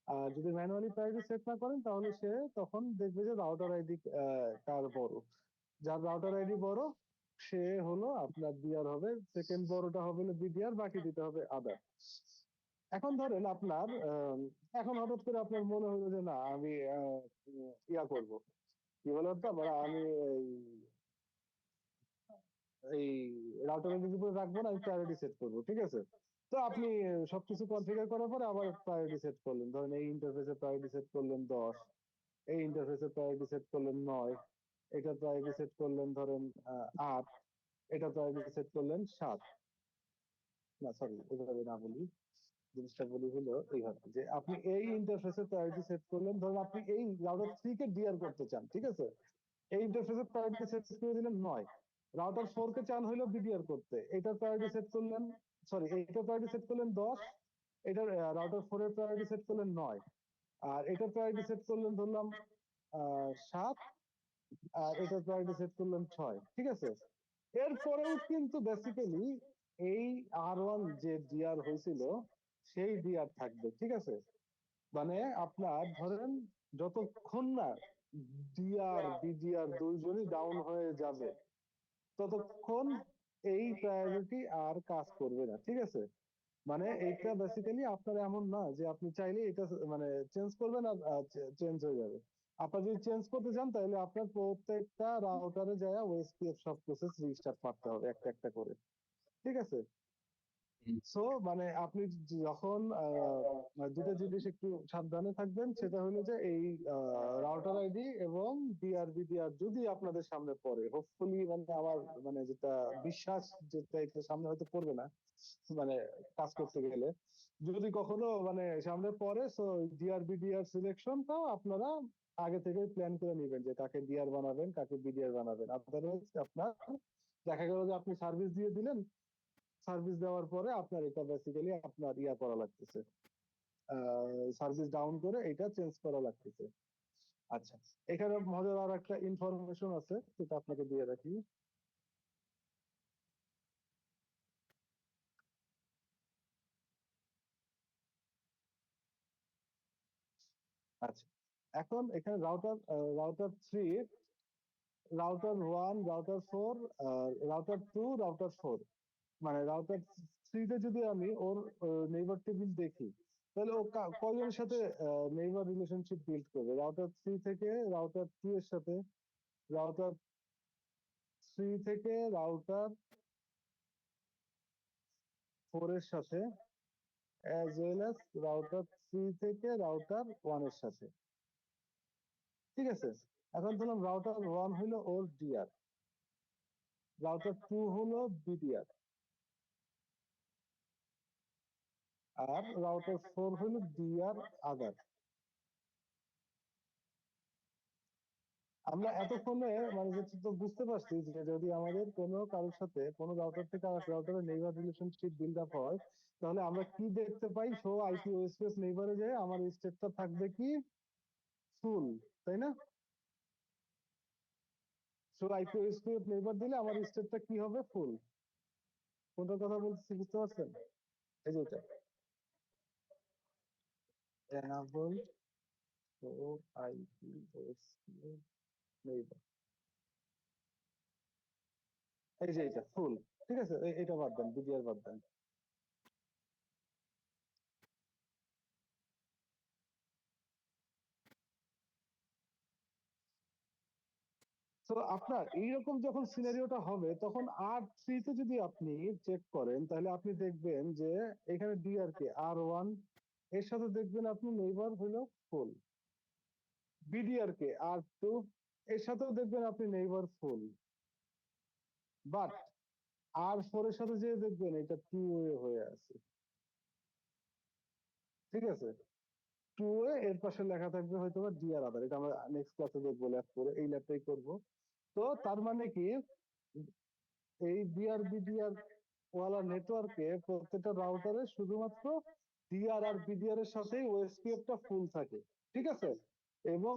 আর যদি ম্যানুয়ালি প্রায়োরিটি সেট না করেন তাহলে সে তখন দেখবে যে রাউটার আইডি কার বড়, যার রাউটার আইডি বড় সে হলো আপনার ডিআর হবে, সেকেন্ড বড়টা হবে বিডিআর, বাকি দিতে হবে আদার। এখন ধরেন আপনার এখন হঠাৎ করে আপনার মনে হলো যে না আমি ইয়া করব, কি বলে ওটা, মানে আমি এই রাউটার আইডির উপরে রাখবো না, আমি প্রায়োরিটি সেট করবো, ঠিক আছে? তো আপনি সবকিছু কনফিগার করার পরে আবার প্রায়োরিটি সেট করলেন, ধরেন এই ইন্টারফেসে প্রায়োরিটি সেট করলেন 10, এই ইন্টারফেসে প্রায়োরিটি সেট করলেন 9, এটা প্রায়োরিটি সেট করলেন ধরেন 8, এটা প্রায়োরিটি সেট করলেন 7, না সরি এভাবে না বলি, জিনিসটা বলি হলো এইভাবে যে আপনি এই ইন্টারফেসে প্রায়োরিটি সেট করলেন, ধরুন আপনি এই রাউটার 3 কে ডিআর করতে চান, ঠিক আছে? এই ইন্টারফেসে প্রায়োরিটি সেট করে দিলেন 9, রাউটার 4 কে চান হলো বিডিআর করতে, এটার প্রায়োরিটি সেট করলেন, সরি এইটার প্রায়োরিটি সেট করলেন 10, এটার রাউটার 4 এর প্রায়োরিটি সেট করলেন 9, আর এটার প্রায়োরিটি সেট করলেন ধরলাম 7, আর এটার প্রায়োরিটি সেট করলেন 6, ঠিক আছে? এরপরেও কিন্তু বেসিক্যালি এই R1 যে ডিআর হয়েছিল সেই ডিআর থাকবে, ঠিক আছে? মানে আপনার ধরেন যতক্ষণ না ডিআর বিডিআর দুইজনই ডাউন হয়ে যাবে ততক্ষণ এই প্রায়োরিটি আর কাজ করবে না, ঠিক আছে? মানে এইটা বেসিক্যালি আপনার এমন না যে আপনি চাইলে এটা মানে চেঞ্জ করবেন আর চেঞ্জ হয়ে যাবে। আপনার যদি চেঞ্জ করতে চান তাহলে আপনার প্রত্যেকটা রাউটারে যায় ওএসপিএফ সব প্রসেস রিস্টার্ট মারতে হবে একটা একটা করে, ঠিক আছে? সো মানে আপনি যখন দুটো জিনিস একটু সাবধানে থাকবেন, সেটা হলো যে এই রাউটার আইডি এবং ডিআর যদি আপনাদের সামনে পড়ে, হোপফুলি মানে আমার মানে যেটা বিশ্বাস, যেটা এটা সামনে হয়তো পড়বে না মানে কাজ করতে গেলে, যদি কখনো মানে সামনে পড়ে, সো ডিআর সিলেকশনটাও আপনারা আগে থেকে প্ল্যান করে নেবেন যে কাকে ডিআর বানাবেন কাকে বিডিআর বানাবেন। আদারওয়াইজ আপনার দেখা গেল যে আপনি সার্ভিস দিয়ে দিলেন, সার্ভিস দেওয়ার পরে আপনার এটা বেসিক্যালি আপনার ইয়া করা লাগতেছে, সার্ভিস ডাউন করে এটা চেঞ্জ করা লাগতেছে। আচ্ছা, এখানে মজার আর একটা ইনফরমেশন আছে সেটা আপনাকে দিয়ে রাখি। আচ্ছা, এখন এখানে router 3, router 1, router 4, router 2, router 4, মানে রাউটার 3 তে যদি আমি ওর নেইবার টেবিল দেখি তাহলে ও কয়জনের সাথে নেইবার রিলেশনশিপ বিল্ড করবে? রাউটার 3 থেকে রাউটার 2 এর সাথে, রাউটার 3 থেকে রাউটার 4 এর সাথে, অ্যাজ ওয়েল অ্যাজ রাউটার 3 থেকে রাউটার 1 এর সাথে, ঠিক আছে? এখন ধরলাম রাউটার 1 হলো ওর ডিআর, রাউটার 2 হলো বিডিআর, আর রাউটার 4 হলো ডিআর আদার। আমরা এতক্ষণে মানে যেটা বুঝতে পারছি যে যদি আমাদের কোনো কারোর সাথে কোনো রাউটার থেকে আরেক রাউটারের নেইবার রিলেশনশিপ বিল্ড আপ হয়, তাহলে আমরা কি দেখতে পাই? শো আইপি ওএসপিএস নেইবারে যায় আমার স্টেটটা থাকবে কি ফুল, তাই না? শো আইপি ওএসপিএস নেইবার দিলে আমার স্টেটটা কি হবে? ফুল। কোনটার কথা বলছি বুঝতে পারছেন? এই যে এটা enable show আইপি ওএসপিএস নেইবার, এই যে এটা ফুল, ঠিক আছে? এটা বাদ দেন, বিডিআর বাদ দেন। তো আপনার এইরকম যখন সিনারিওটা হবে তখন R3 তে যদি আপনি চেক করেন তাহলে আপনি দেখবেন যে এখানে ডিআর কে R1 এর সাথে দেখবেন আপনি নেইবার হলো ফুল, বিডিআর কে R2 এর সাথেও দেখবেন আপনি নেইবার ফুল, বাট R4 এর সাথে যে দেখবেন এটা টু ওয়ে হয়ে আছে, ঠিক আছে? টু ওয়ে, এর পাশে লেখা থাকবে হয়তো ডিআর আদার, এটা আমরা নেক্সট ক্লাসে দেখবো, ল্যাব করে এই ল্যাবটাই করবো। তো তার মানে কি এই ডিআর বিডিআর ওয়ালা নেটওয়ার্কে প্রত্যেকটা রাউটারে শুধুমাত্র ডিআর আর বিডিআর এর সাথেই ওএসপিএফ টা ফুল থাকে, ঠিক আছে? এবং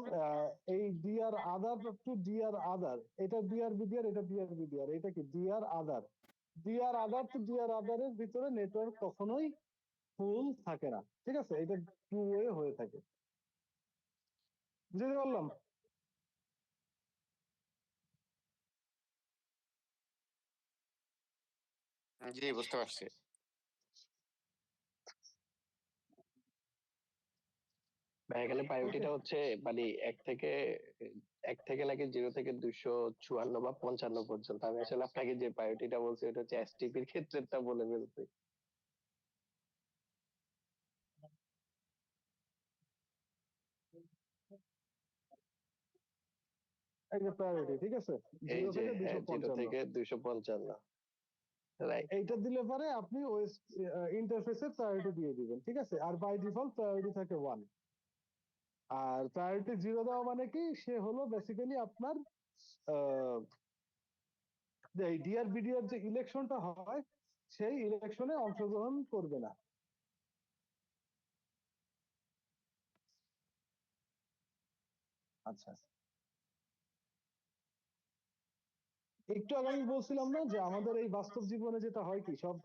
এই ডিআর আদার টু ডিআর আদার, এটা ডিআর বিডিআর, এটা ডিআর বিডিআর, এটা কি ডিআর আদার, ডিআর আদার টু ডিআর আদারের ভিতরে নেটওয়ার্ক কখনোই ফুল থাকে না, ঠিক আছে? এটা টু ওয়ে হয়ে থাকে। বুঝতে পারলাম? জি, বুঝতে পারছি। ভাই এখানে প্রায়োরিটিটা হচ্ছে মানে এক থেকে লাগে 0 থেকে 254 বা 55 পর্যন্ত। আমি আসলে আপনাকে যে প্রায়োরিটিটা বলছি এটা হচ্ছে এসটিপির ক্ষেত্রেটা বলে ফেলছি। এই যে প্রায়োরিটি, ঠিক আছে? এই 0 যে থেকে 0 255, থেকে 255, রাইট? এইটা দিলে পরে আপনি ওএস ইন্টারফেসে প্রায়োরিটি দিয়ে দিবেন, ঠিক আছে? আর বাই ডিফল্ট প্রায়োরিটি থাকে 1। আর প্রায়োরিটি 0 দেওয়া মানে কি, সে হলো বেসিক্যালি আপনার এই ডিআর বিডিআর যে ইলেকশনটা হয় সেই ইলেকশনে অংশগ্রহণ করবে না। আচ্ছা, একটু আগে আমি বলছিলাম না যে আমাদের এই বাস্তব জীবনে যেটা হয় কি সব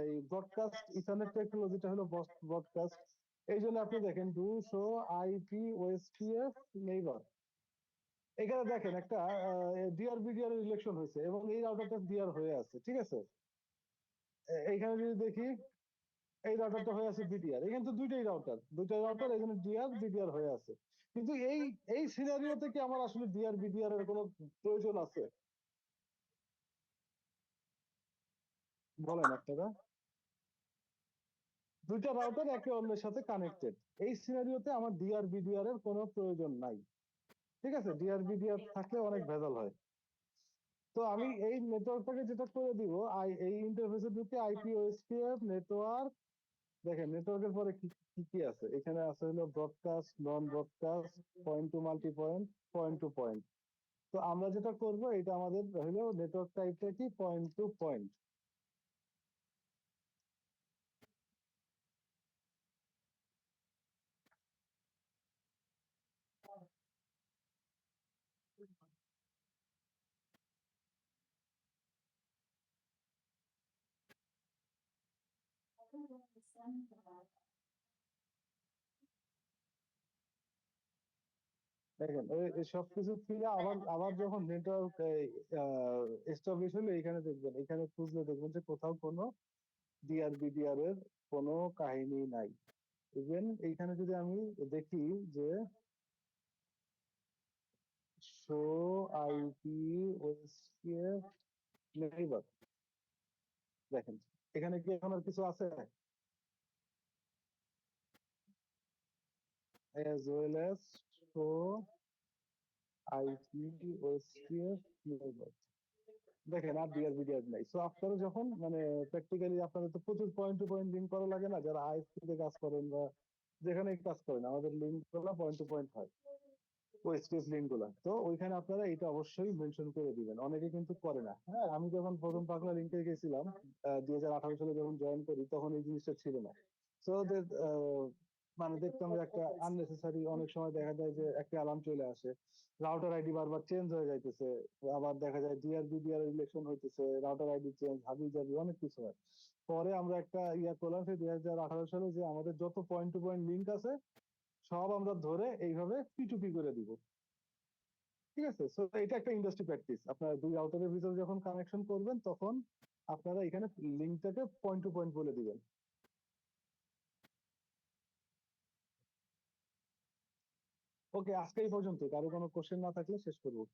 এই ব্রডকাস্ট ইথারনেট টেকনোলজিটা হলো ব্রডকাস্ট। এই জন্য আপনি দেখেন 200 IP ওএসপিএফ নেইবার, এখানে দেখেন একটা ডিআর-বিডিআর এর ইলেকশন হয়েছে এবং এই রাউটারটা ডিআর হয়ে আছে, ঠিক আছে? এইখানে যদি দেখি এই রাউটারটা হয়ে আছে বিডিআর, এখানে তো দুইটাই রাউটার এই জন্য ডিআর বিডিআর হয়ে আছে। কিন্তু এই সিনারিওতে কি আমার আসলে ডিআর বিডিআর এর কোনো প্রয়োজন আছে? বলেন আপনারা। দুইটা রাউটার একে অন্যের সাথে কানেক্টেড, এই সিনারিওতে আমার ডিআর বিডিআর এর কোনো প্রয়োজন নাই, ঠিক আছে? ডিআর বিডিআর থাকলে অনেক ভেজাল হয়। তো আমি এই নেটওয়ার্কটাকে যেটা করে দিব, এই ইন্টারফেসে ঢুকে আইপি ওএসপিএফ নেটওয়ার্ক, দেখেন নেটওয়ার্কের পরে কি কি কি আছে, এখানে আছে হলো broadcast, non broadcast, point to multi point, point to point. তো আমরা যেটা করব এটা আমাদের হলো নেটওয়ার্ক টাইপটা কি পয়েন্ট টু পয়েন্ট। দেখেন ওই সবকিছু থেকে আবার আবার যখন নেটওয়ার্ক এস্টাবলিশ হলো এখানে দেখবেন, এখানে খুঁজলে দেখবেন যে কোথাও কোনো ডিআর বিডিআর এর কোনো কাহিনী নাই। ইভেন এইখানে যদি আমি দেখি যে শো আইপি ওএসপিএফ নেইবার, দেখেন এখানে কি এখন আর কিছু আছে? as well as show IP OSPF neighbor, দেখেন আর ডিআর বিডিআর নাই। সো আপনারা যখন মানে প্র্যাকটিক্যালি আপনাদের তো প্রচুর পয়েন্ট টু পয়েন্ট লিঙ্ক করা লাগে না, যারা আইএসপি তে কাজ করেন বা যেখানে কাজ করেন, আমাদের লিঙ্ক গুলো পয়েন্ট টু পয়েন্ট হয়, ওএসপিএফ লিঙ্ক গুলা। তো ওইখানে আপনারা এটা অবশ্যই মেনশন করে দিবেন, অনেকে কিন্তু করে না। হ্যাঁ, আমি যখন প্রথম পাগলা লিঙ্কে গেছিলাম 2018 সালে যখন জয়েন করি তখন এই জিনিসটা ছিল না। সো মানে দেখতাম যে একটা আননেসেসারি, অনেক সময় দেখা যায় যে একটা অ্যালার্ম চলে আসে, রাউটার আইডি বারবার চেঞ্জ হয়ে যাইতেছে, আবার দেখা যায় ডিআর বিডিআর ইলেকশন হইতেছে, রাউটার আইডি চেঞ্জ, হাবি জাবি অনেক কিছু হয়। পরে আমরা একটা ইয়া করলাম সেই 2018 সালে যে আমাদের যত পয়েন্ট টু পয়েন্ট লিঙ্ক আছে সব আমরা ধরে এইভাবে পি2পি করে দিব, ঠিক আছে? সো এটা একটা ইন্ডাস্ট্রি প্র্যাকটিস। আপনারা দুই রাউটারের ভিতরে যখন কানেকশন করবেন তখন আপনারা এখানে লিঙ্কটাকে পয়েন্ট টু পয়েন্ট বলে দিবেন। ওকে, আজকে এই পর্যন্ত, কারো কোনো কোশ্চেন না থাকলে শেষ করবো।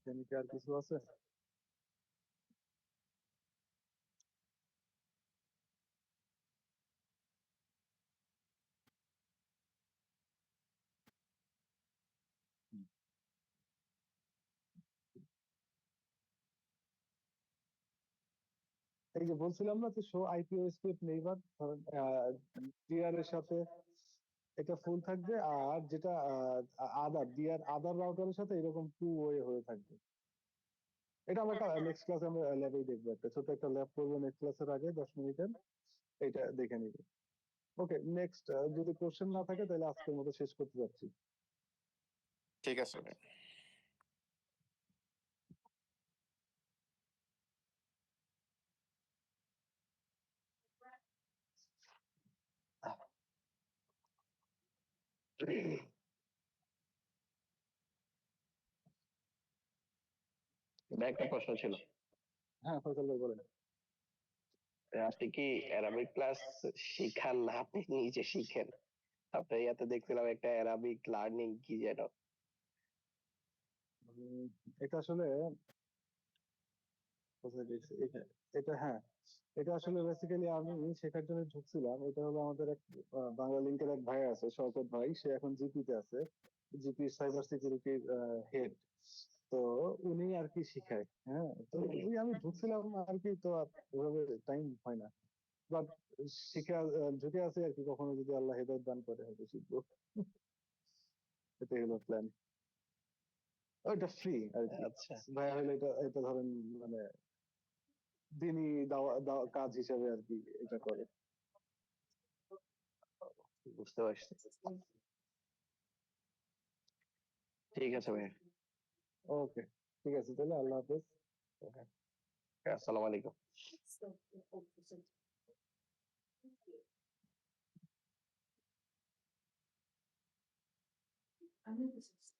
এখানে কি আর কিছু আছে? এই যে বলছিলাম না যে শো আইপি ওএসপিএফ নেইবার, ধরেন ডিআর এর সাথে এটা ফুল থাকবে, আর যেটা আদার ডিআর আদার রাউটারের সাথে এরকম টু ওয়ে হয়ে থাকবে। এটা আমরা নেক্সট ক্লাসে আমরা ল্যাবেই দেখবো, একটা ছোট একটা ল্যাব করবো নেক্সট ক্লাসের আগে 10 মিনিটের, এটা দেখে নিব। ওকে, নেক্সট যদি কোশ্চেন না থাকে তাহলে আজকের মতো শেষ করতে যাচ্ছি। ঠিক আছে। একটা প্রশ্ন ছিল, হ্যাঁ ফয়সাল ভাই বলেন। আপনি কি অ্যারাবিক ক্লাস শিখান না আপনি নিজে শিখেন? আপনার ইয়াতে দেখছিলাম একটা অ্যারাবিক লার্নিং কি যেন। এটা আসলে কোথায় দেখছি, এটা হ্যাঁ, এটা আসলে বেসিক্যালি আমি শেখার জন্য ঢুকছিলাম। এটা হলো আমাদের এক বাংলা লিঙ্কের এক ভাই আছে, শওকত ভাই, সে এখন জিপিতে আছে, জিপি সাইবার সিকিউরিটির হেড। তো উনি আর কি শিখায়। হ্যাঁ, তো ওই আমি ঢুকছিলাম আর কি, তো আর ওইভাবে টাইম হয় না, বাট শিখা ঢুকে আছে আর কি, কখনো যদি আল্লাহ হেদায়েত দান করে হয়তো শিখবো। এটাই হলো প্ল্যান। ওইটা ফ্রি আর কি। আচ্ছা, ভাইয়া হলো এটা এটা ধরেন মানে দিনই কাজ হিসেবে আর কি এটা করে। বুঝতে পারছি। ঠিক আছে ভাই। ওকে, ঠিক আছে তাহলে, আল্লাহ হাফেজ। আসসালামু আলাইকুম। I knew this was